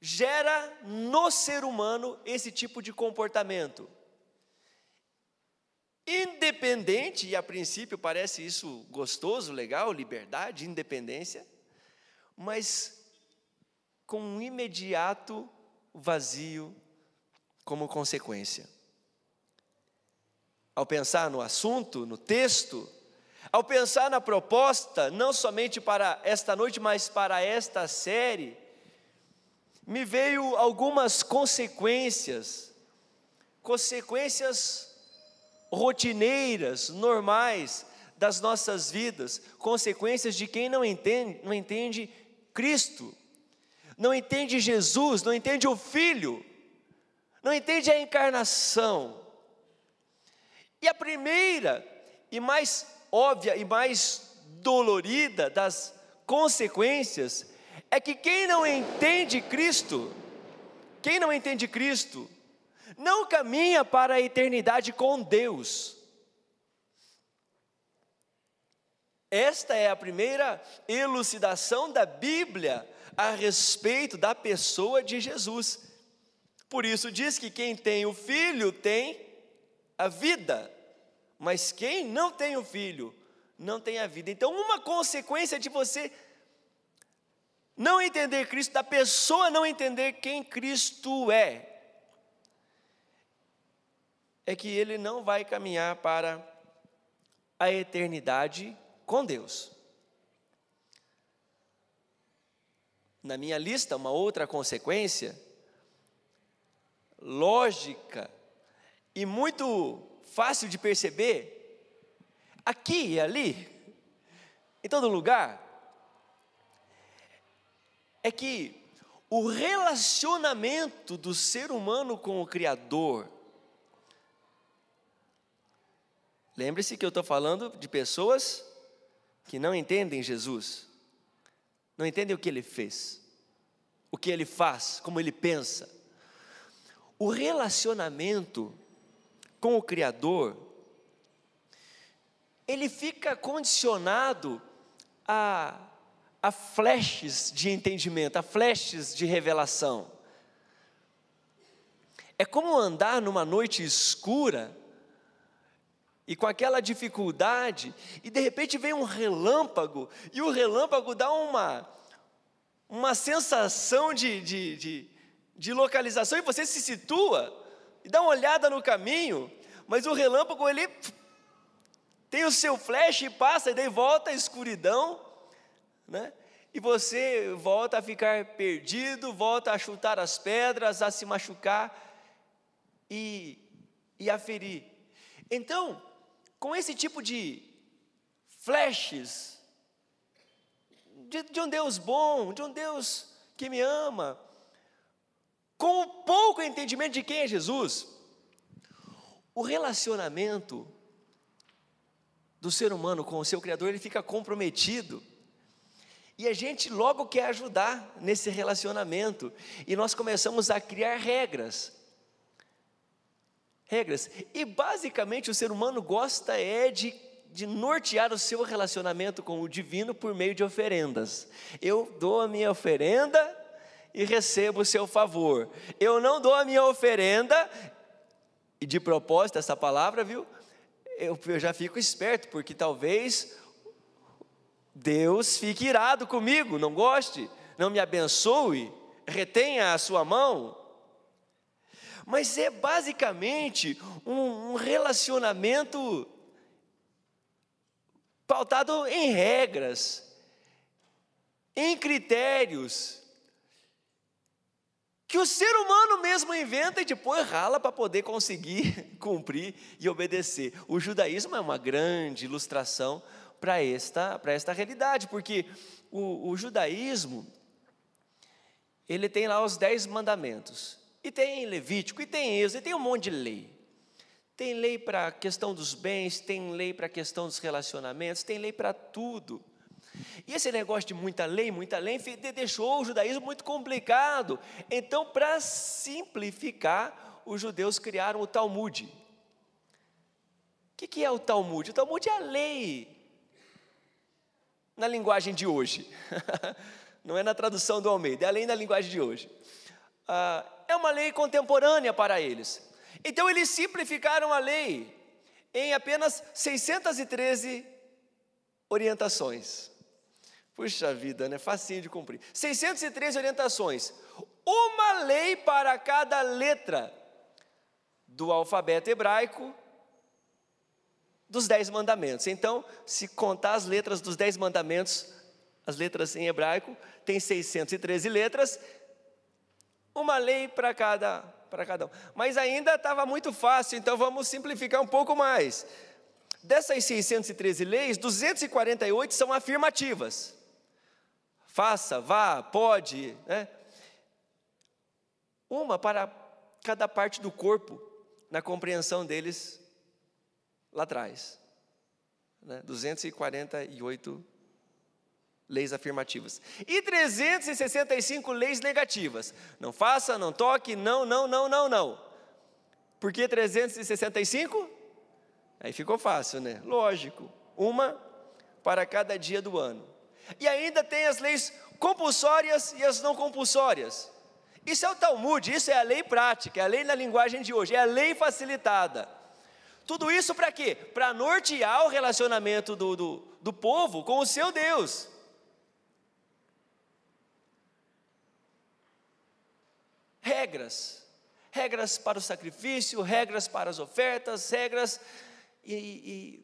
gera no ser humano esse tipo de comportamento. Independente, e a princípio parece isso gostoso, legal, liberdade, independência, mas com um imediato vazio como consequência. Ao pensar no assunto, no texto, ao pensar na proposta, não somente para esta noite, mas para esta série, me veio algumas consequências rotineiras, normais das nossas vidas, consequências de quem não entende Cristo, não entende Jesus, não entende o Filho, não entende a encarnação. E a primeira e mais óbvia e mais dolorida das consequências é que quem não entende Cristo, não caminha para a eternidade com Deus. Esta é a primeira elucidação da Bíblia a respeito da pessoa de Jesus. Por isso diz que quem tem o Filho tem a vida, mas quem não tem o Filho não tem a vida. Então, uma consequência de você não entender Cristo, da pessoa não entender quem Cristo é que ele não vai caminhar para a eternidade com Deus. Na minha lista, uma outra consequência lógica e muito fácil de perceber, aqui e ali, em todo lugar, é que o relacionamento do ser humano com o Criador, lembre-se que eu estou falando de pessoas que não entendem Jesus, não entendem o que Ele fez, o que Ele faz, como Ele pensa. O relacionamento com o Criador, ele fica condicionado a flashes de entendimento, a flashes de revelação. É como andar numa noite escura e com aquela dificuldade, e de repente vem um relâmpago, e o relâmpago dá uma sensação de localização, e você se situa, e dá uma olhada no caminho, mas o relâmpago, ele tem o seu flash e passa, e daí volta a escuridão, né? E você volta a ficar perdido, volta a chutar as pedras, a se machucar, e a ferir. Então, com esse tipo de flashes, de um Deus bom, de um Deus que me ama, com o pouco entendimento de quem é Jesus, o relacionamento do ser humano com o seu Criador, ele fica comprometido, e a gente logo quer ajudar nesse relacionamento, e nós começamos a criar regras, e basicamente o ser humano gosta de nortear o seu relacionamento com o divino por meio de oferendas. Eu dou a minha oferenda e recebo o seu favor. Eu não dou a minha oferenda, e de propósito essa palavra, viu? Eu já fico esperto, porque talvez Deus fique irado comigo, não goste, não me abençoe, retenha a sua mão. Mas é basicamente um relacionamento pautado em regras, em critérios, que o ser humano mesmo inventa e depois rala para poder conseguir cumprir e obedecer. O judaísmo é uma grande ilustração para esta realidade, porque o judaísmo, ele tem lá os 10 mandamentos, e tem Levítico, e tem Êxodo, e tem um monte de lei. Tem lei para a questão dos bens, tem lei para a questão dos relacionamentos, tem lei para tudo. E esse negócio de muita lei deixou o judaísmo muito complicado. Então, para simplificar, os judeus criaram o Talmud. O que é o Talmud? O Talmud é a lei, na linguagem de hoje. Não é na tradução do Almeida, é a lei na linguagem de hoje. É uma lei contemporânea para eles. Então eles simplificaram a lei em apenas 613 orientações. Puxa vida, né? Facinho de cumprir. 613 orientações. Uma lei para cada letra do alfabeto hebraico dos 10 mandamentos. Então, se contar as letras dos 10 mandamentos, as letras em hebraico, tem 613 letras. Uma lei para para cada um. Mas ainda estava muito fácil, então vamos simplificar um pouco mais. Dessas 613 leis, 248 são afirmativas. Faça, vá, pode, né? Uma para cada parte do corpo, na compreensão deles lá atrás. 248 leis afirmativas. E 365 leis negativas. Não faça, não toque, não. Por que 365? Aí ficou fácil, né? Lógico. Uma para cada dia do ano. E ainda tem as leis compulsórias e as não compulsórias. Isso é o Talmud, isso é a lei prática, é a lei na linguagem de hoje, é a lei facilitada. Tudo isso para quê? Para nortear o relacionamento do povo com o seu Deus. Regras para o sacrifício, regras para as ofertas, regras, e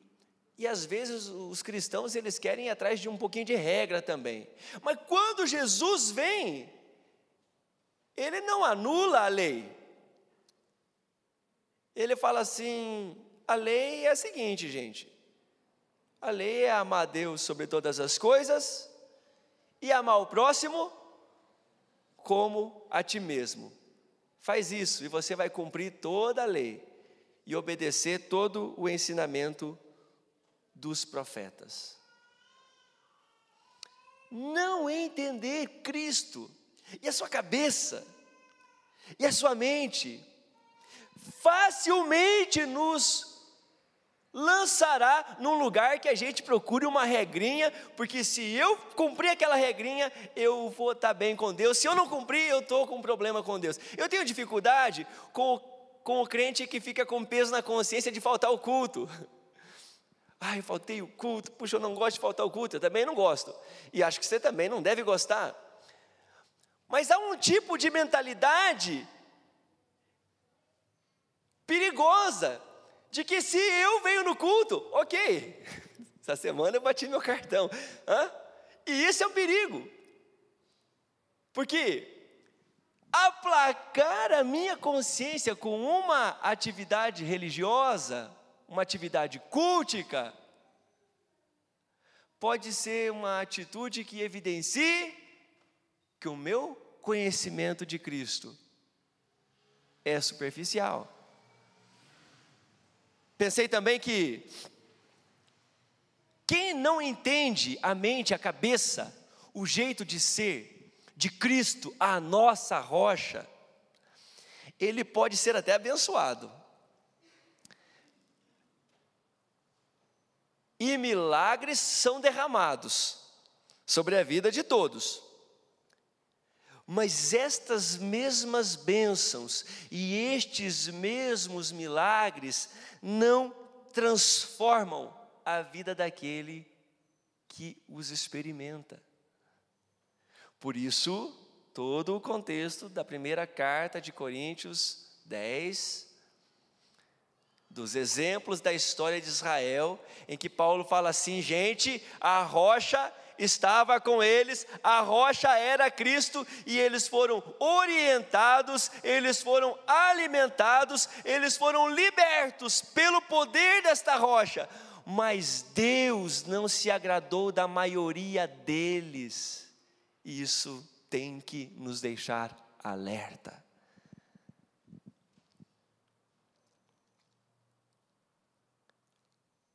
às vezes os cristãos eles querem ir atrás de um pouquinho de regra também. Mas quando Jesus vem, Ele não anula a lei. Ele fala assim, a lei é a seguinte, gente. A lei é amar a Deus sobre todas as coisas e amar o próximo como a ti mesmo. Faz isso e você vai cumprir toda a lei e obedecer todo o ensinamento dos profetas. Não entender Cristo e a sua cabeça e a sua mente facilmente nos lançará num lugar que a gente procure uma regrinha, porque se eu cumprir aquela regrinha, eu vou estar bem com Deus. Se eu não cumprir, eu estou com um problema com Deus. Eu tenho dificuldade com o crente que fica com peso na consciência de faltar o culto. Eu faltei o culto, puxa, eu não gosto de faltar o culto, eu também não gosto. E acho que você também não deve gostar. Mas há um tipo de mentalidade perigosa, de que se eu venho no culto, ok, essa semana eu bati meu cartão, e isso é um perigo, porque aplacar a minha consciência com uma atividade religiosa, uma atividade cultica, pode ser uma atitude que evidencie que o meu conhecimento de Cristo é superficial. Pensei também que quem não entende a mente, a cabeça, o jeito de ser de Cristo, a nossa rocha, ele pode ser até abençoado. E milagres são derramados sobre a vida de todos. Mas estas mesmas bênçãos e estes mesmos milagres não transformam a vida daquele que os experimenta. Por isso, todo o contexto da primeira carta de Coríntios 10, dos exemplos da história de Israel, em que Paulo fala assim, gente, a rocha estava com eles, a rocha era Cristo, e eles foram orientados, eles foram alimentados, eles foram libertos pelo poder desta rocha, mas Deus não se agradou da maioria deles, e isso tem que nos deixar alerta.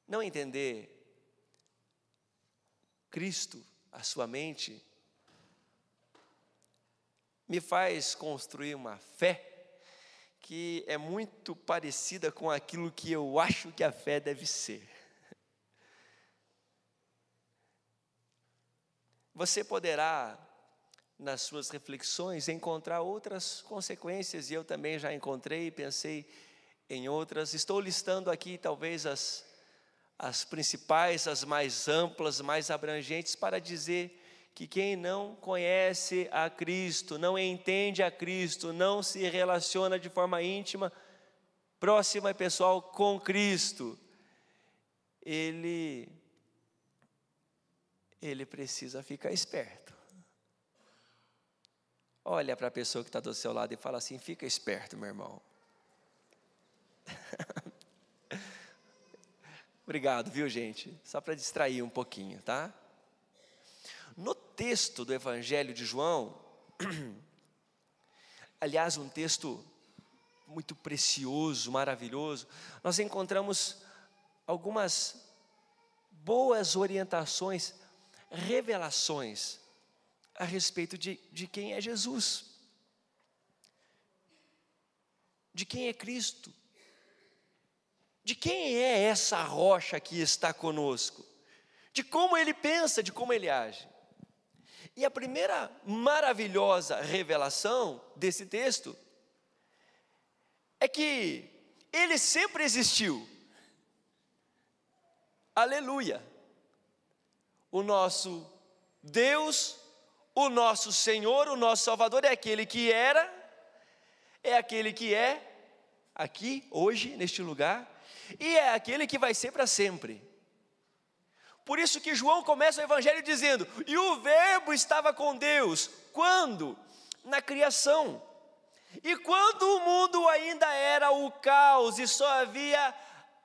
Não entender Cristo, a sua mente, me faz construir uma fé que é muito parecida com aquilo que eu acho que a fé deve ser. Você poderá, nas suas reflexões, encontrar outras consequências, e eu também já encontrei e pensei em outras. Estou listando aqui talvez as principais, as mais amplas, mais abrangentes, para dizer que quem não conhece a Cristo, não entende a Cristo, não se relaciona de forma íntima, próxima e pessoal com Cristo, ele precisa ficar esperto. Olha para a pessoa que está do seu lado e fala assim: fica esperto, meu irmão. Obrigado, viu, gente? Só para distrair um pouquinho, tá? No texto do Evangelho de João, aliás, um texto muito precioso, maravilhoso, nós encontramos algumas boas orientações, revelações a respeito de quem é Jesus, de quem é Cristo, de quem é essa rocha que está conosco, de como Ele pensa, de como Ele age. E a primeira maravilhosa revelação desse texto é que Ele sempre existiu. Aleluia! O nosso Deus, o nosso Senhor, o nosso Salvador é aquele que era, é aquele que é, aqui, hoje, neste lugar, e é aquele que vai ser para sempre. Por isso que João começa o Evangelho dizendo: e o Verbo estava com Deus, quando? Na criação. E quando o mundo ainda era o caos e só havia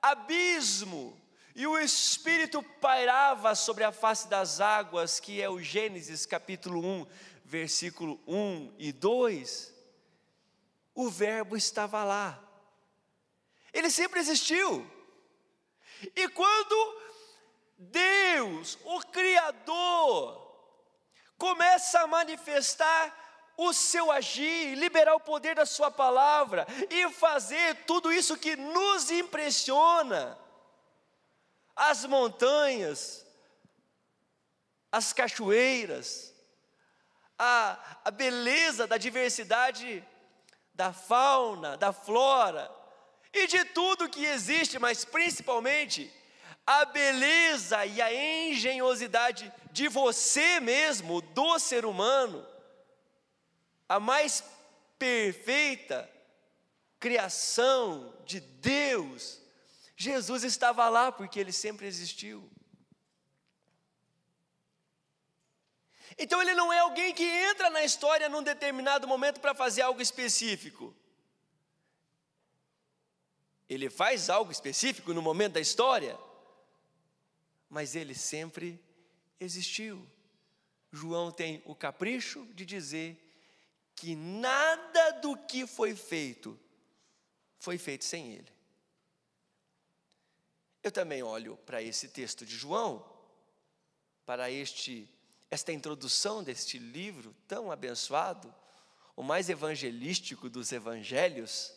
abismo, e o Espírito pairava sobre a face das águas, que é o Gênesis capítulo 1, versículo 1 e 2, o Verbo estava lá. Ele sempre existiu. E quando Deus, o Criador, começa a manifestar o seu agir, liberar o poder da sua palavra e fazer tudo isso que nos impressiona, as montanhas, as cachoeiras, a beleza da diversidade da fauna, da flora e de tudo que existe, mas principalmente a beleza e a engenhosidade de você mesmo, do ser humano, a mais perfeita criação de Deus. Jesus estava lá porque Ele sempre existiu. Então Ele não é alguém que entra na história num determinado momento para fazer algo específico. Ele faz algo específico no momento da história, mas Ele sempre existiu. João tem o capricho de dizer que nada do que foi feito sem Ele. Eu também olho para esse texto de João, para esta introdução deste livro tão abençoado, o mais evangelístico dos evangelhos.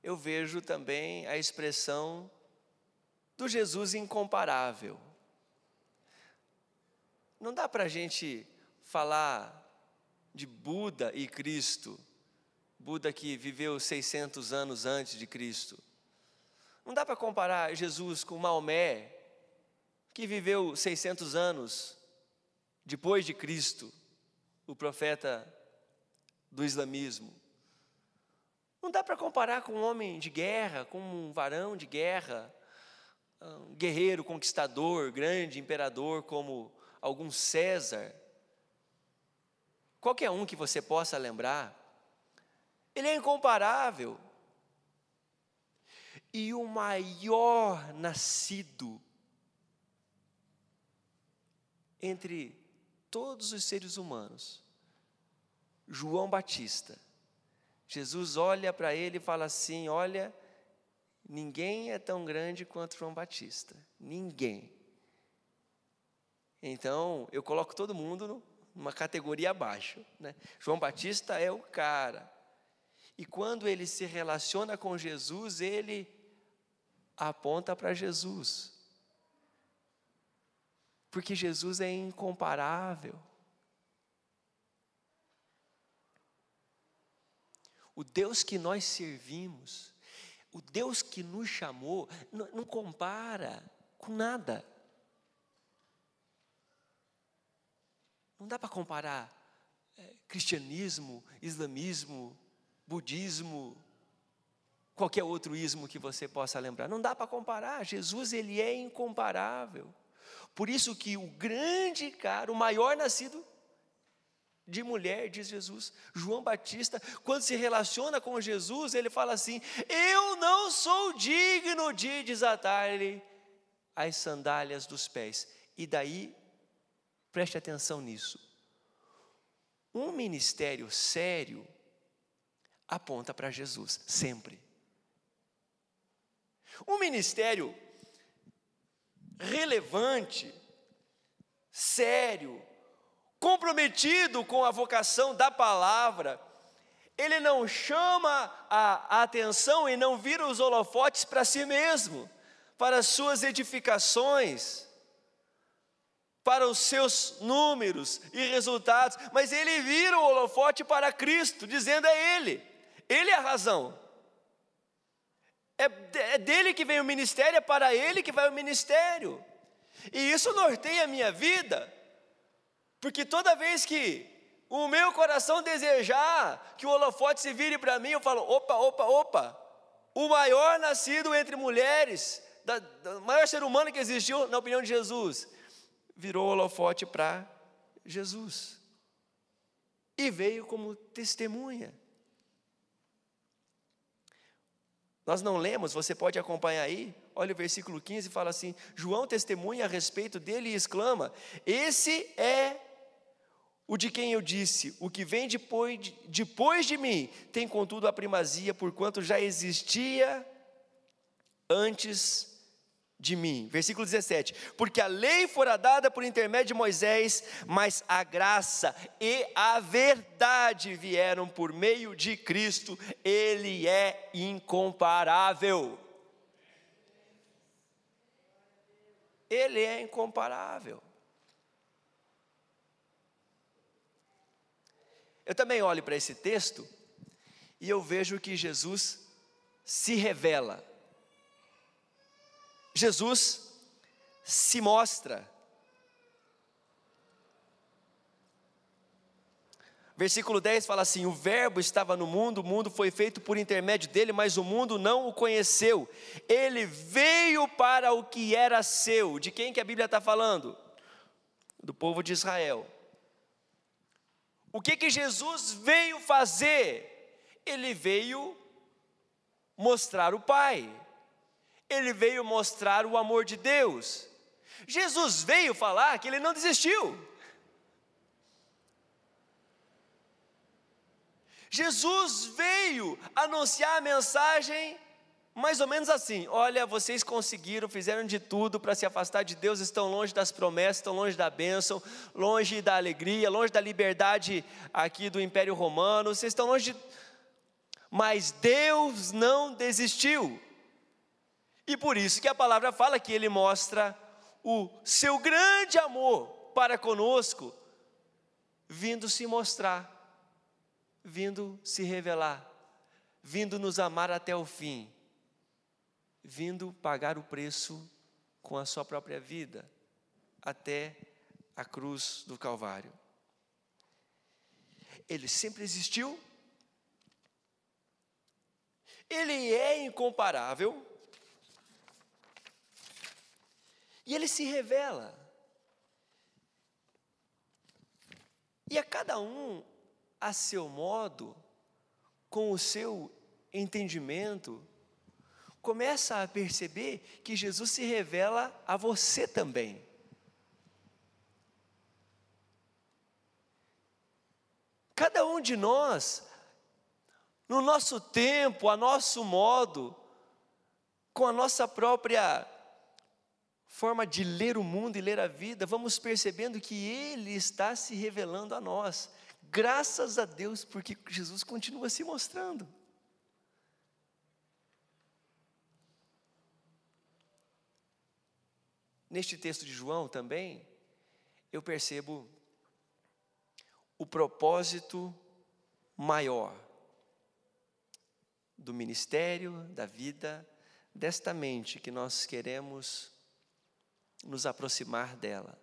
Eu vejo também a expressão do Jesus incomparável. Não dá para a gente falar de Buda e Cristo, Buda que viveu 600 anos antes de Cristo. Não dá para comparar Jesus com Maomé, que viveu 600 anos depois de Cristo, o profeta do islamismo. Não dá para comparar com um homem de guerra, com um varão de guerra, um guerreiro, conquistador, grande imperador como algum César. Qualquer um que você possa lembrar. Ele é incomparável. E o maior nascido entre todos os seres humanos, João Batista. Jesus olha para ele e fala assim: olha, ninguém é tão grande quanto João Batista. Ninguém. Então, eu coloco todo mundo numa categoria abaixo, né? João Batista é o cara. E quando ele se relaciona com Jesus, ele aponta para Jesus. Porque Jesus é incomparável. O Deus que nós servimos, o Deus que nos chamou, não compara com nada. Não dá para comparar cristianismo, islamismo, budismo, qualquer outro ismo que você possa lembrar. Não dá para comparar. Jesus, Ele é incomparável. Por isso que o grande cara, o maior nascido de mulher, diz Jesus, João Batista, quando se relaciona com Jesus, ele fala assim: eu não sou digno de desatar-lhe as sandálias dos pés. E daí, preste atenção nisso, um ministério sério aponta para Jesus, sempre. Um ministério relevante, sério, comprometido com a vocação da palavra, ele não chama a atenção e não vira os holofotes para si mesmo, para as suas edificações, para os seus números e resultados, mas ele vira o holofote para Cristo, dizendo: é Ele é a razão, é dele que vem o ministério, é para Ele que vai o ministério, e isso norteia a minha vida, porque toda vez que o meu coração desejar que o holofote se vire para mim, eu falo: opa, o maior nascido entre mulheres, o maior ser humano que existiu, na opinião de Jesus, virou o holofote para Jesus, e veio como testemunha. Nós não lemos, você pode acompanhar aí, olha o versículo 15, fala assim: João testemunha a respeito dele e exclama: esse é o de quem eu disse, o que vem depois de mim, tem contudo a primazia, porquanto já existia antes de mim. Versículo 17, porque a lei fora dada por intermédio de Moisés, mas a graça e a verdade vieram por meio de Cristo. Ele é incomparável. Ele é incomparável. Eu também olho para esse texto e eu vejo que Jesus se revela. Jesus se mostra. Versículo 10 fala assim: o verbo estava no mundo, o mundo foi feito por intermédio dele, mas o mundo não o conheceu. Ele veio para o que era seu. De quem que a Bíblia está falando? Do povo de Israel. O que Jesus veio fazer? Ele veio mostrar o Pai. Ele veio mostrar o amor de Deus. Jesus veio falar que ele não desistiu. Jesus veio anunciar a mensagem mais ou menos assim: olha, vocês conseguiram, fizeram de tudo para se afastar de Deus, estão longe das promessas, estão longe da bênção, longe da alegria, longe da liberdade aqui do Império Romano, vocês estão longe de... Mas Deus não desistiu. E por isso que a palavra fala que Ele mostra o seu grande amor para conosco, vindo se mostrar, vindo se revelar, vindo nos amar até o fim, vindo pagar o preço com a sua própria vida, até a cruz do Calvário. Ele sempre existiu, Ele é incomparável, e Ele se revela, e a cada um a seu modo, com o seu entendimento, começa a perceber que Jesus se revela a você também. Cada um de nós, no nosso tempo, a nosso modo, com a nossa própria forma de ler o mundo e ler a vida, vamos percebendo que Ele está se revelando a nós. Graças a Deus, porque Jesus continua se mostrando. Neste texto de João também, eu percebo o propósito maior do ministério, da vida, desta mente que nós queremos nos aproximar dela.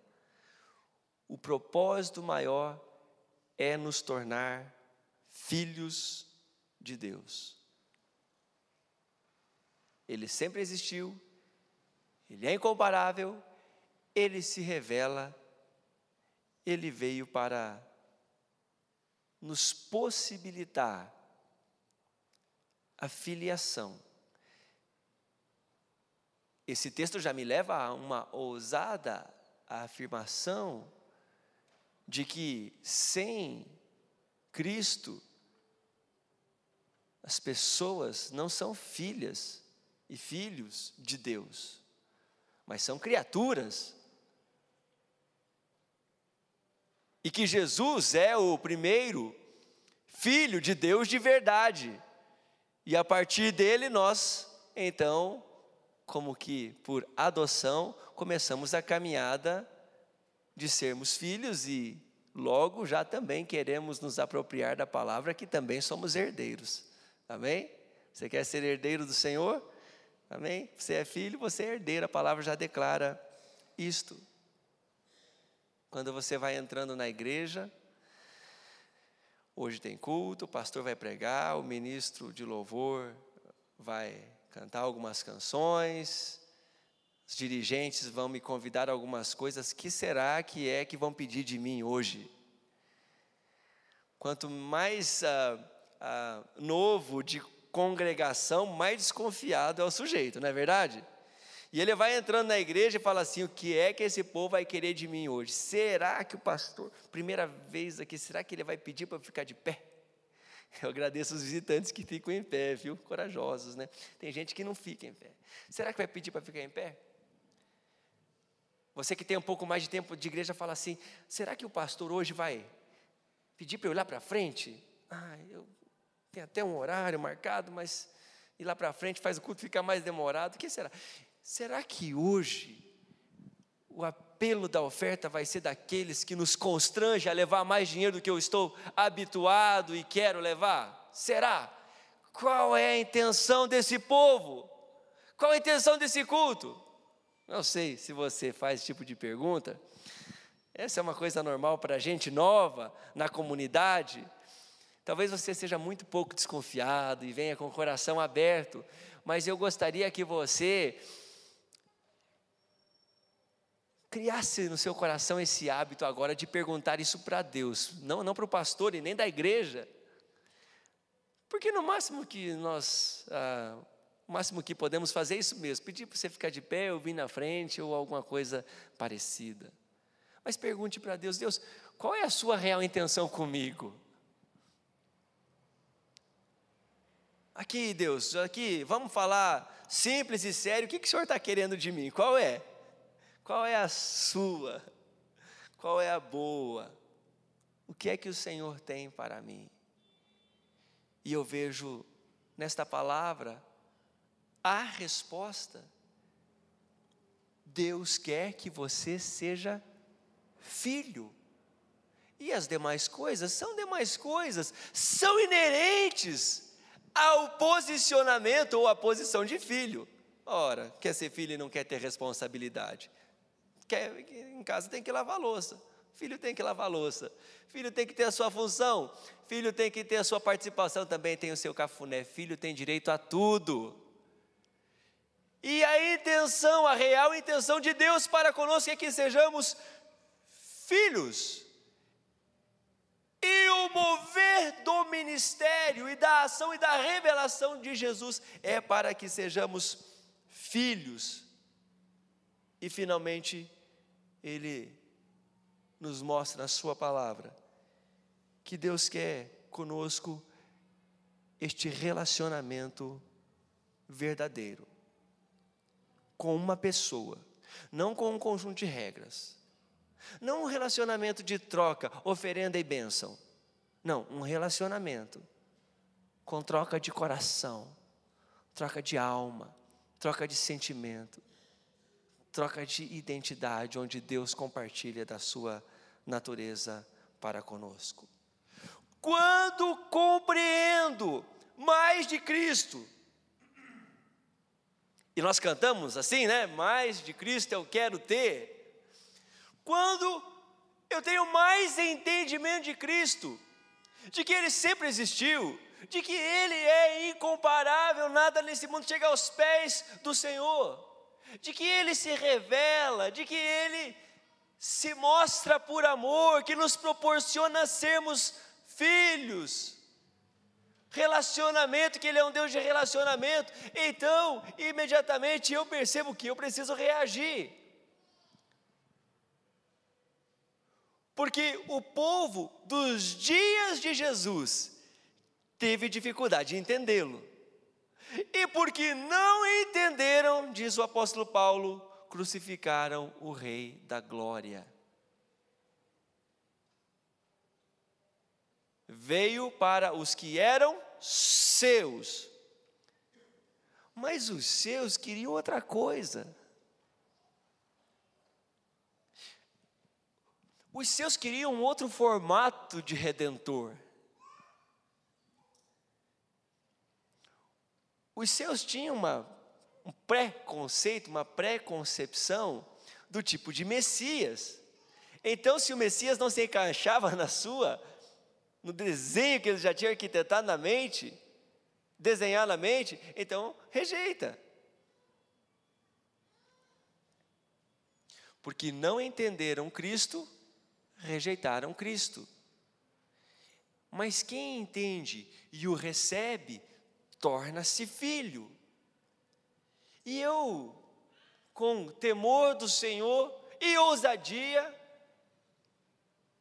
O propósito maior é nos tornar filhos de Deus. Ele sempre existiu, Ele é incomparável, Ele se revela, Ele veio para nos possibilitar a filiação. Esse texto já me leva a uma ousada afirmação de que sem Cristo as pessoas não são filhas e filhos de Deus, mas são criaturas. E que Jesus é o primeiro filho de Deus de verdade. E a partir dele nós, então, como que por adoção, começamos a caminhada de sermos filhos e logo já também queremos nos apropriar da palavra que também somos herdeiros. Amém? Você quer ser herdeiro do Senhor? Amém? Você é filho, você é herdeiro, a palavra já declara isto. Quando você vai entrando na igreja, hoje tem culto, o pastor vai pregar, o ministro de louvor vai cantar algumas canções, os dirigentes vão me convidar a algumas coisas. Que será que vão pedir de mim hoje? Quanto mais novo de congregação, mais desconfiado é o sujeito, não é verdade? E ele vai entrando na igreja e fala assim: o que é que esse povo vai querer de mim hoje? Será que o pastor, primeira vez aqui, será que ele vai pedir para eu ficar de pé? Eu agradeço os visitantes que ficam em pé, viu? Corajosos, né? Tem gente que não fica em pé. Será que vai pedir para ficar em pé? Você que tem um pouco mais de tempo de igreja fala assim: será que o pastor hoje vai pedir para eu ir lá para frente? Eu tenho até um horário marcado, mas ir lá para frente faz o culto ficar mais demorado. O que será? Será que hoje o apelo da oferta vai ser daqueles que nos constrange a levar mais dinheiro do que eu estou habituado e quero levar? Será? Qual é a intenção desse povo? Qual a intenção desse culto? Não sei se você faz esse tipo de pergunta. Essa é uma coisa normal para gente nova na comunidade. Talvez você seja muito pouco desconfiado e venha com o coração aberto, mas eu gostaria que você criasse no seu coração esse hábito agora de perguntar isso para Deus, não para o pastor e nem da igreja, porque no máximo que o máximo que podemos fazer é isso mesmo, pedir para você ficar de pé ou vir na frente ou alguma coisa parecida. Mas pergunte para Deus: Deus, qual é a sua real intenção comigo? Aqui, Deus, aqui, vamos falar simples e sério, o que o Senhor está querendo de mim? Qual é? Qual é a sua? Qual é a boa? O que é que o Senhor tem para mim? E eu vejo nesta palavra a resposta. Deus quer que você seja filho. E as demais coisas são inerentes ao posicionamento ou à posição de filho. Ora, quer ser filho e não quer ter responsabilidade? Em casa tem que lavar a louça, filho tem que lavar a louça, filho tem que ter a sua função, filho tem que ter a sua participação, também tem o seu cafuné, filho tem direito a tudo. E a real intenção de Deus para conosco é que sejamos filhos. E o mover do ministério e da ação e da revelação de Jesus é para que sejamos filhos. E finalmente Ele nos mostra na sua palavra que Deus quer conosco este relacionamento verdadeiro com uma pessoa, não com um conjunto de regras, não um relacionamento de troca, oferenda e bênção, não, um relacionamento com troca de coração, troca de alma, troca de sentimento, troca de identidade, onde Deus compartilha da sua natureza para conosco. Quando compreendo mais de Cristo, e nós cantamos assim, né? Mais de Cristo eu quero ter. Quando eu tenho mais entendimento de Cristo, de que Ele sempre existiu, de que Ele é incomparável, nada nesse mundo chega aos pés do Senhor, de que Ele se revela, de que Ele se mostra por amor, que nos proporciona sermos filhos. Relacionamento, que Ele é um Deus de relacionamento. Então, imediatamente eu percebo que eu preciso reagir. Porque o povo dos dias de Jesus teve dificuldade de entendê-lo. E porque não entenderam, diz o apóstolo Paulo, crucificaram o Rei da Glória. Veio para os que eram seus, mas os seus queriam outra coisa. Os seus queriam um outro formato de redentor. Os seus tinham um pré-conceito, uma pré-concepção do tipo de Messias. Então, se o Messias não se encaixava no desenho que eles já tinham arquitetado na mente, desenhar na mente, então rejeita. Porque não entenderam Cristo, rejeitaram Cristo. Mas quem entende e o recebe, torna-se filho. E eu, com temor do Senhor e ousadia,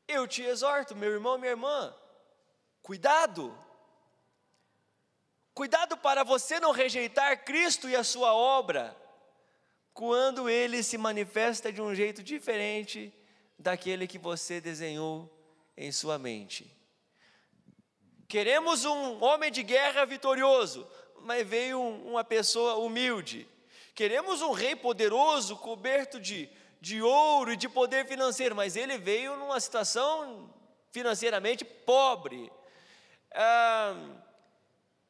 eu te exorto, meu irmão, minha irmã, cuidado. Cuidado para você não rejeitar Cristo e a sua obra, quando Ele se manifesta de um jeito diferente daquele que você desenhou em sua mente. Queremos um homem de guerra vitorioso, mas veio uma pessoa humilde. Queremos um rei poderoso, coberto de ouro e de poder financeiro, mas ele veio numa situação financeiramente pobre.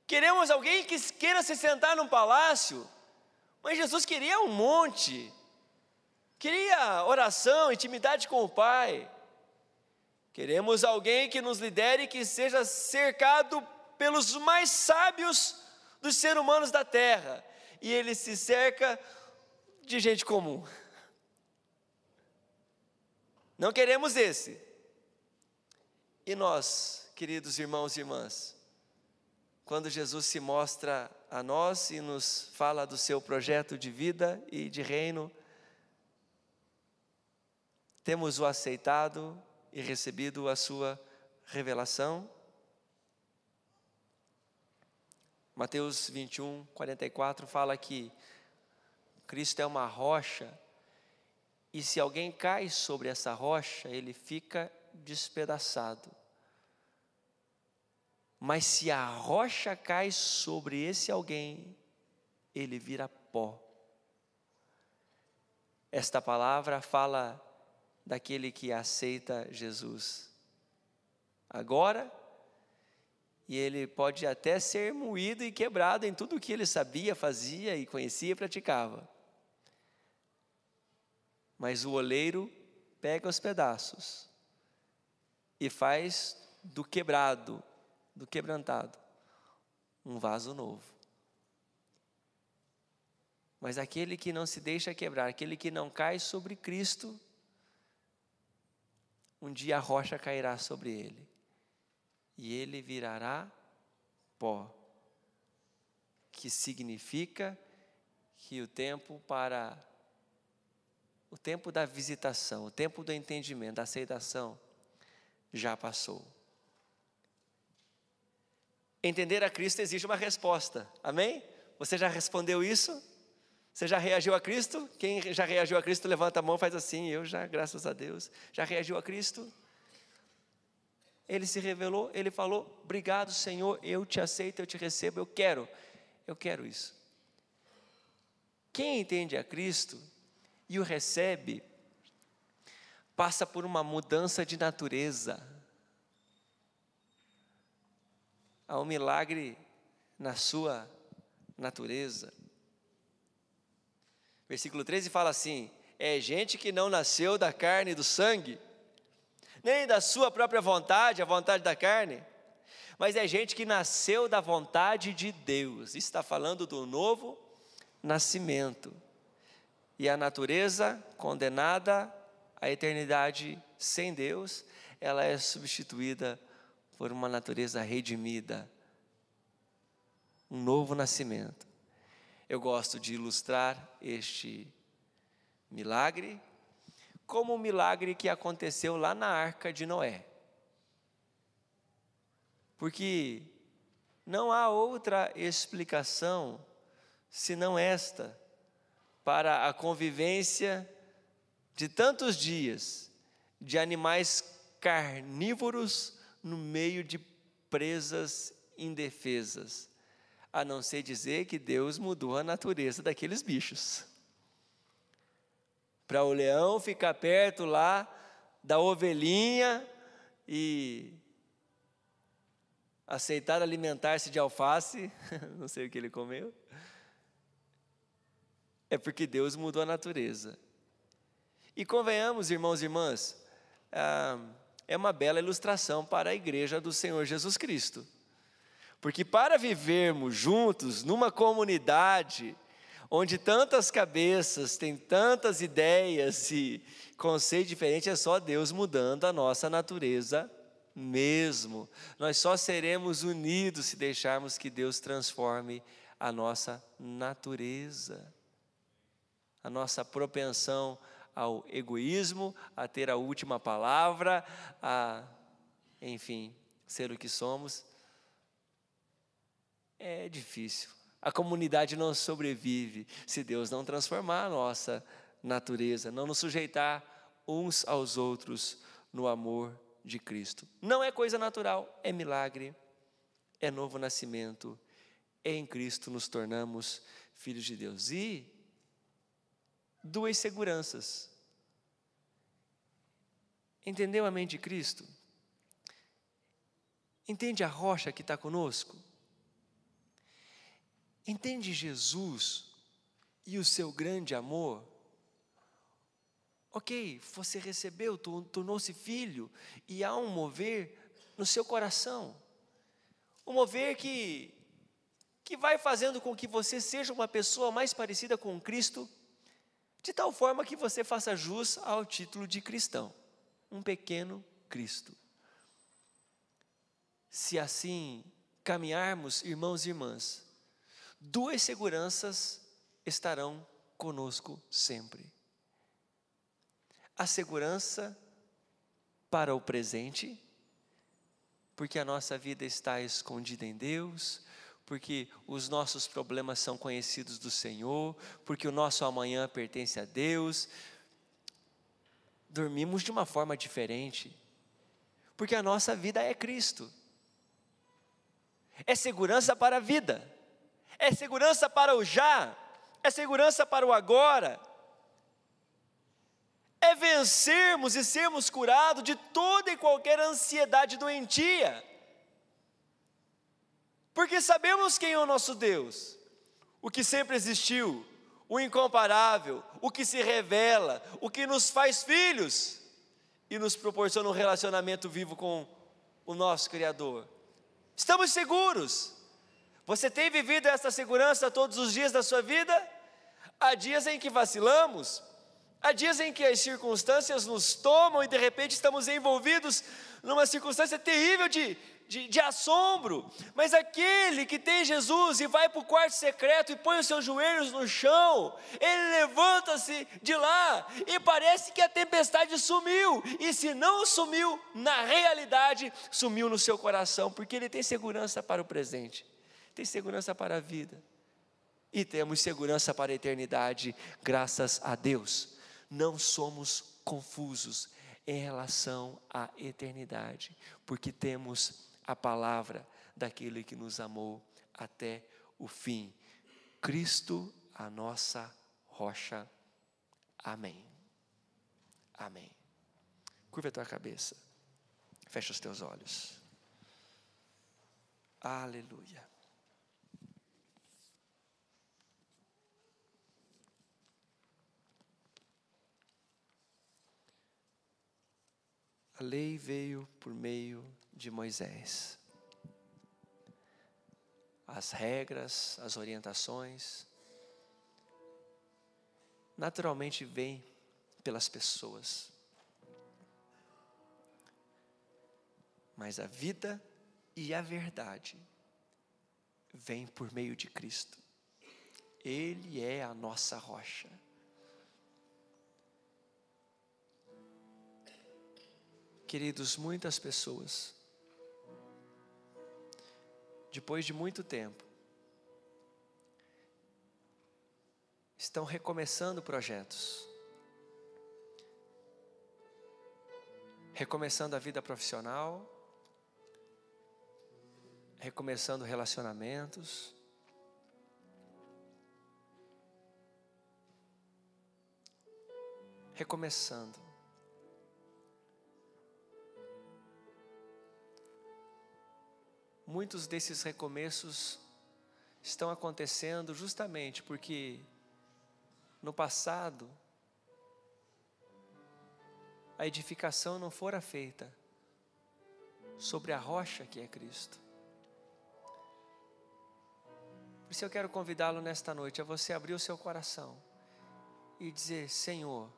Queremos alguém que queira se sentar num palácio, mas Jesus queria um monte, queria oração, intimidade com o Pai. Queremos alguém que nos lidere e que seja cercado pelos mais sábios dos seres humanos da terra, e ele se cerca de gente comum. Não queremos esse. E nós, queridos irmãos e irmãs, quando Jesus se mostra a nós e nos fala do seu projeto de vida e de reino, temos o aceitado e recebido a sua revelação? Mateus 21, 44 fala que Cristo é uma rocha, e se alguém cai sobre essa rocha, ele fica despedaçado. Mas se a rocha cai sobre esse alguém, ele vira pó. Esta palavra fala daquele que aceita Jesus agora, e ele pode até ser moído e quebrado em tudo o que ele sabia, fazia e conhecia e praticava. Mas o oleiro pega os pedaços e faz do quebrado, do quebrantado, um vaso novo. Mas aquele que não se deixa quebrar, aquele que não cai sobre Cristo, um dia a rocha cairá sobre ele, e ele virará pó, que significa que o tempo da visitação, o tempo do entendimento, da aceitação, já passou. Entender a Cristo exige uma resposta, amém? Você já respondeu isso? Você já reagiu a Cristo? Quem já reagiu a Cristo, levanta a mão, faz assim. Eu já, graças a Deus. Já reagiu a Cristo? Ele se revelou, ele falou: obrigado, Senhor, eu te aceito, eu te recebo, eu quero isso. Quem entende a Cristo e o recebe, passa por uma mudança de natureza. Há um milagre na sua natureza. Versículo 13 fala assim: é gente que não nasceu da carne e do sangue, nem da sua própria vontade, a vontade da carne, mas é gente que nasceu da vontade de Deus. Isso está falando do novo nascimento. E a natureza condenada à eternidade sem Deus, ela é substituída por uma natureza redimida, um novo nascimento. Eu gosto de ilustrar este milagre como um milagre que aconteceu lá na Arca de Noé. Porque não há outra explicação senão esta para a convivência de tantos dias de animais carnívoros no meio de presas indefesas, a não ser dizer que Deus mudou a natureza daqueles bichos. Para o leão ficar perto lá da ovelhinha e aceitar alimentar-se de alface, não sei o que ele comeu, é porque Deus mudou a natureza. E convenhamos, irmãos e irmãs, é uma bela ilustração para a igreja do Senhor Jesus Cristo. Porque para vivermos juntos numa comunidade onde tantas cabeças têm tantas ideias e conceitos diferentes, é só Deus mudando a nossa natureza mesmo. Nós só seremos unidos se deixarmos que Deus transforme a nossa natureza. A nossa propensão ao egoísmo, a ter a última palavra, enfim, ser o que somos, é difícil. A comunidade não sobrevive se Deus não transformar a nossa natureza, não nos sujeitar uns aos outros no amor de Cristo. Não é coisa natural, é milagre, é novo nascimento. Em Cristo nos tornamos filhos de Deus. E duas seguranças. Entendeu a mente de Cristo? Entende a rocha que está conosco? Entende Jesus e o seu grande amor? Ok, você recebeu, tornou-se filho, e há um mover no seu coração. Um mover que vai fazendo com que você seja uma pessoa mais parecida com Cristo, de tal forma que você faça jus ao título de cristão, um pequeno Cristo. Se assim caminharmos, irmãos e irmãs, duas seguranças estarão conosco sempre. A segurança para o presente, porque a nossa vida está escondida em Deus, porque os nossos problemas são conhecidos do Senhor, porque o nosso amanhã pertence a Deus. Dormimos de uma forma diferente, porque a nossa vida é Cristo. É segurança para a vida, é segurança para o já, é segurança para o agora. É vencermos e sermos curados de toda e qualquer ansiedade doentia. Porque sabemos quem é o nosso Deus, o que sempre existiu, o incomparável, o que se revela, o que nos faz filhos e nos proporciona um relacionamento vivo com o nosso Criador. Estamos seguros. Você tem vivido essa segurança todos os dias da sua vida? Há dias em que vacilamos, há dias em que as circunstâncias nos tomam e de repente estamos envolvidos numa circunstância terrível de assombro, mas aquele que tem Jesus e vai para o quarto secreto e põe os seus joelhos no chão, ele levanta-se de lá e parece que a tempestade sumiu, e se não sumiu, na realidade sumiu no seu coração, porque ele tem segurança para o presente, tem segurança para a vida, e temos segurança para a eternidade, graças a Deus. Não somos confusos em relação à eternidade, porque temos a palavra daquele que nos amou até o fim. Cristo, a nossa rocha. Amém. Amém. Curva a tua cabeça. Fecha os teus olhos. Aleluia. A lei veio por meio de Moisés. As regras, as orientações. naturalmente vem pelas pessoas. Mas a vida e a verdade vem por meio de Cristo. Ele é a nossa rocha. Queridos, muitas pessoas, depois de muito tempo, estão recomeçando projetos, recomeçando a vida profissional, recomeçando relacionamentos, recomeçando. Muitos desses recomeços estão acontecendo justamente porque no passado a edificação não fora feita sobre a rocha que é Cristo. Por isso eu quero convidá-lo nesta noite a você abrir o seu coração e dizer: Senhor,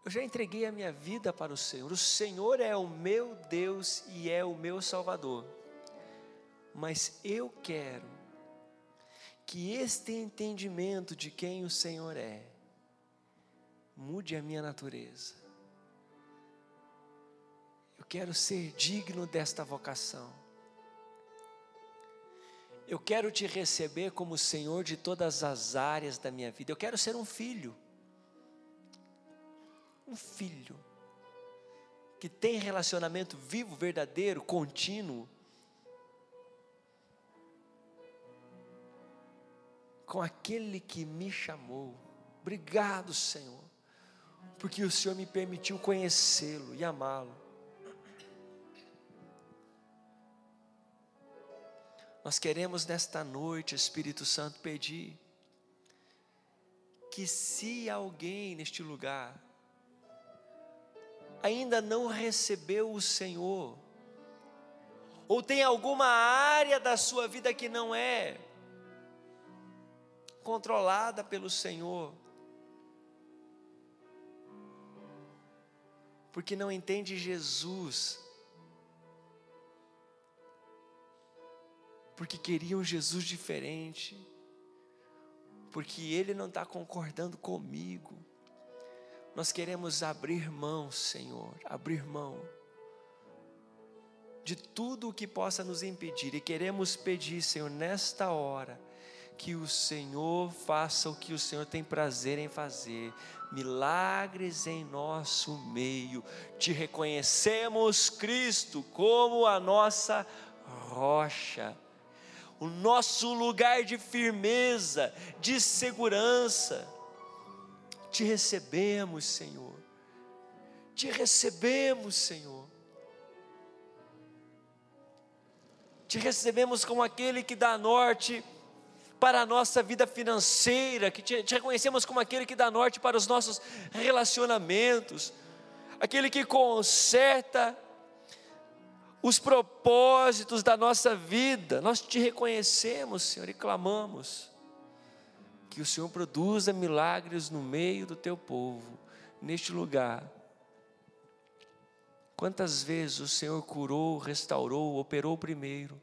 eu já entreguei a minha vida para o Senhor é o meu Deus e é o meu Salvador, mas eu quero que este entendimento de quem o Senhor é, mude a minha natureza. Eu quero ser digno desta vocação. Eu quero te receber como Senhor de todas as áreas da minha vida. Eu quero ser um filho. Um filho que tem relacionamento vivo, verdadeiro, contínuo com aquele que me chamou. Obrigado, Senhor, porque o Senhor me permitiu conhecê-lo e amá-lo. Nós queremos nesta noite, Espírito Santo, pedir que se alguém neste lugar ainda não recebeu o Senhor, ou tem alguma área da sua vida que não é controlada pelo Senhor, porque não entende Jesus, porque queria um Jesus diferente, porque Ele não está concordando comigo. Nós queremos abrir mão, Senhor, abrir mão de tudo o que possa nos impedir, e queremos pedir, Senhor, nesta hora, que o Senhor faça o que o Senhor tem prazer em fazer, milagres em nosso meio. Te reconhecemos, Cristo, como a nossa rocha, o nosso lugar de firmeza, de segurança. Te recebemos, Senhor. Te recebemos, Senhor. Te recebemos como aquele que dá norte para a nossa vida financeira, que te reconhecemos como aquele que dá norte para os nossos relacionamentos, aquele que conserta os propósitos da nossa vida. Nós te reconhecemos, Senhor, e clamamos que o Senhor produza milagres no meio do teu povo, neste lugar. Quantas vezes o Senhor curou, restaurou, operou primeiro,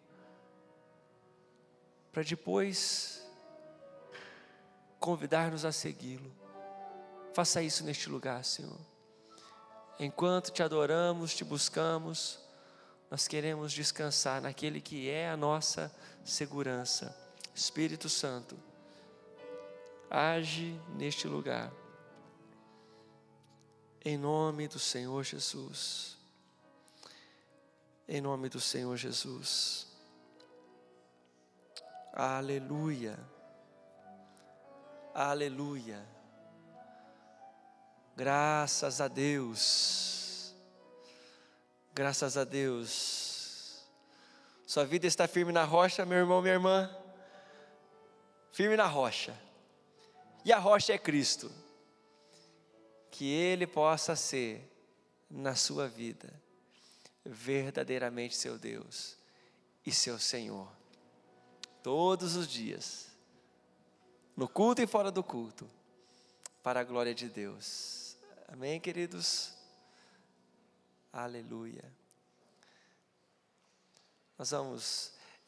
para depois convidar-nos a segui-lo. Faça isso neste lugar, Senhor. Enquanto te adoramos, te buscamos, nós queremos descansar naquele que é a nossa segurança. Espírito Santo, age neste lugar, em nome do Senhor Jesus, em nome do Senhor Jesus. Aleluia, aleluia, graças a Deus, graças a Deus. Sua vida está firme na rocha, meu irmão, minha irmã, firme na rocha, e a rocha é Cristo. Que Ele possa ser na sua vida verdadeiramente seu Deus e seu Senhor, todos os dias, no culto e fora do culto, para a glória de Deus. Amém, queridos? Aleluia.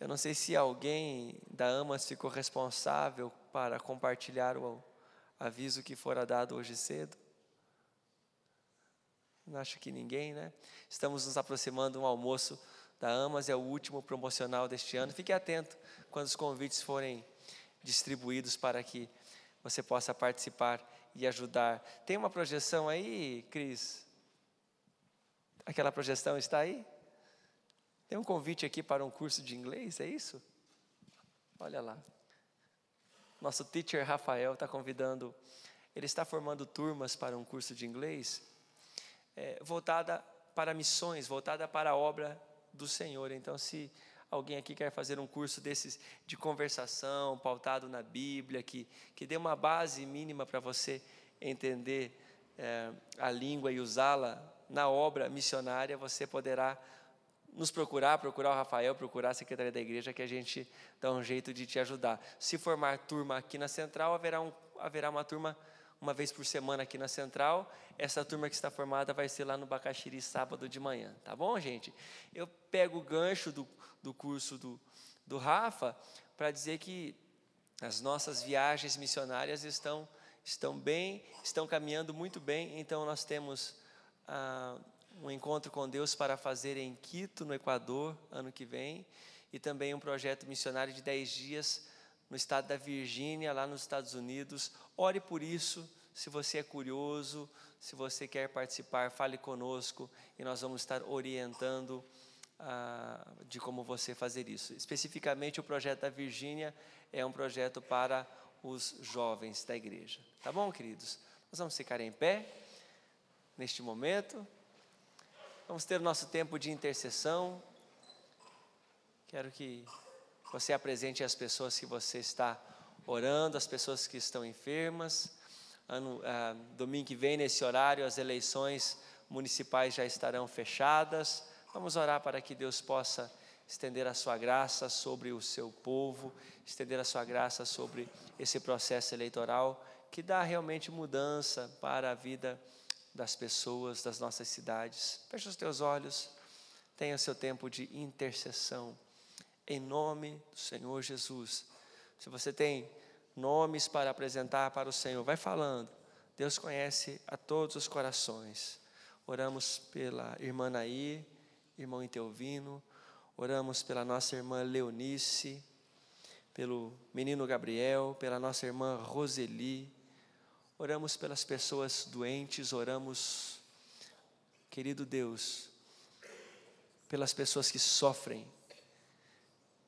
Eu não sei se alguém da AMAS ficou responsável para compartilhar o aviso que fora dado hoje cedo. Não acho que ninguém, né? Estamos nos aproximando de um almoço da AMAS, é o último promocional deste ano. Fique atento quando os convites forem distribuídos para que você possa participar e ajudar. Tem uma projeção aí, Cris? Aquela projeção está aí? Tem um convite aqui para um curso de inglês, é isso? Olha lá. Nosso teacher Rafael está convidando, ele está formando turmas para um curso de inglês, voltada para missões, voltada para a obra do Senhor. Então, se alguém aqui quer fazer um curso desses de conversação, pautado na Bíblia, que dê uma base mínima para você entender a língua e usá-la na obra missionária, você poderá nos procurar o Rafael, procurar a Secretaria da Igreja, que a gente dá um jeito de te ajudar. Se formar turma aqui na Central, haverá uma turma uma vez por semana aqui na Central. Essa turma que está formada vai ser lá no Bacaxiri, sábado de manhã, tá bom, gente? Eu pego o gancho do curso do Rafa para dizer que as nossas viagens missionárias estão caminhando muito bem. Então nós temos um encontro com Deus para fazer em Quito, no Equador, ano que vem, e também um projeto missionário de 10 dias no estado da Virgínia, lá nos Estados Unidos. Ore por isso, se você é curioso, se você quer participar, fale conosco e nós vamos estar orientando de como você fazer isso. Especificamente o projeto da Virgínia é um projeto para os jovens da igreja. Tá bom, queridos? Nós vamos ficar em pé neste momento. Vamos ter o nosso tempo de intercessão. Quero que você apresente as pessoas que você está orando, as pessoas que estão enfermas. Domingo que vem, nesse horário, as eleições municipais já estarão fechadas. Vamos orar para que Deus possa estender a sua graça sobre o seu povo, estender a sua graça sobre esse processo eleitoral que dá realmente mudança para a vida das pessoas, das nossas cidades. Feche os teus olhos, tenha o seu tempo de intercessão, em nome do Senhor Jesus. Se você tem nomes para apresentar para o Senhor, vai falando. Deus conhece a todos os corações. Oramos pela irmã Nair, irmão Intelvino, oramos pela nossa irmã Leonice, pelo menino Gabriel, pela nossa irmã Roseli. Oramos pelas pessoas doentes, oramos, querido Deus, pelas pessoas que sofrem.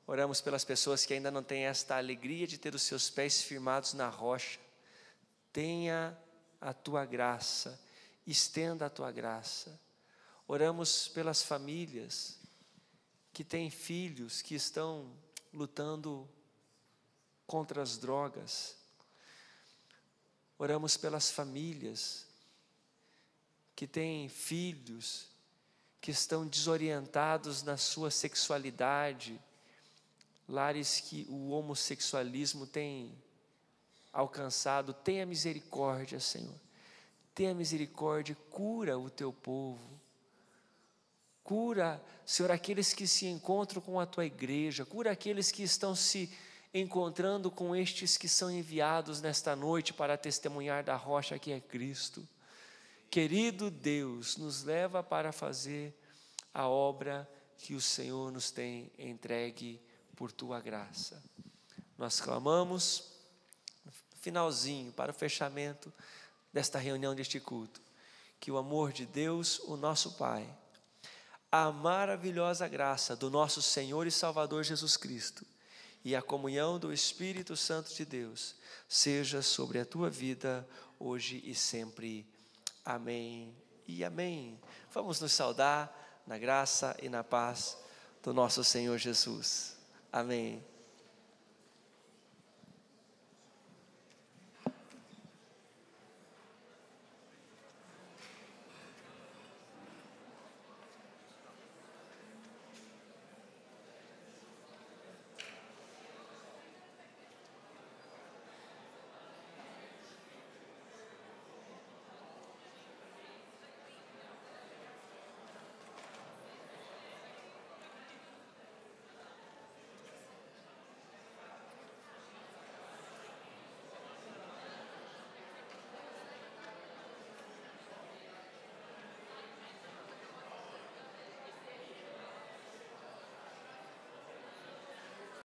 Oramos pelas pessoas que ainda não têm esta alegria de ter os seus pés firmados na rocha. Tenha a tua graça, estenda a tua graça. Oramos pelas famílias que têm filhos que estão lutando contra as drogas. Oramos pelas famílias que têm filhos que estão desorientados na sua sexualidade, lares que o homossexualismo tem alcançado. Tenha misericórdia, Senhor. Tenha misericórdia, cura o teu povo. Cura, Senhor, aqueles que se encontram com a tua igreja. Cura aqueles que estão se encontrando com estes que são enviados nesta noite para testemunhar da rocha que é Cristo. Querido Deus, nos leva para fazer a obra que o Senhor nos tem entregue por tua graça. Nós clamamos no finalzinho, para o fechamento desta reunião, deste culto, que o amor de Deus, o nosso Pai, a maravilhosa graça do nosso Senhor e Salvador Jesus Cristo e a comunhão do Espírito Santo de Deus seja sobre a tua vida hoje e sempre. Amém e amém. Vamos nos saudar na graça e na paz do nosso Senhor Jesus. Amém.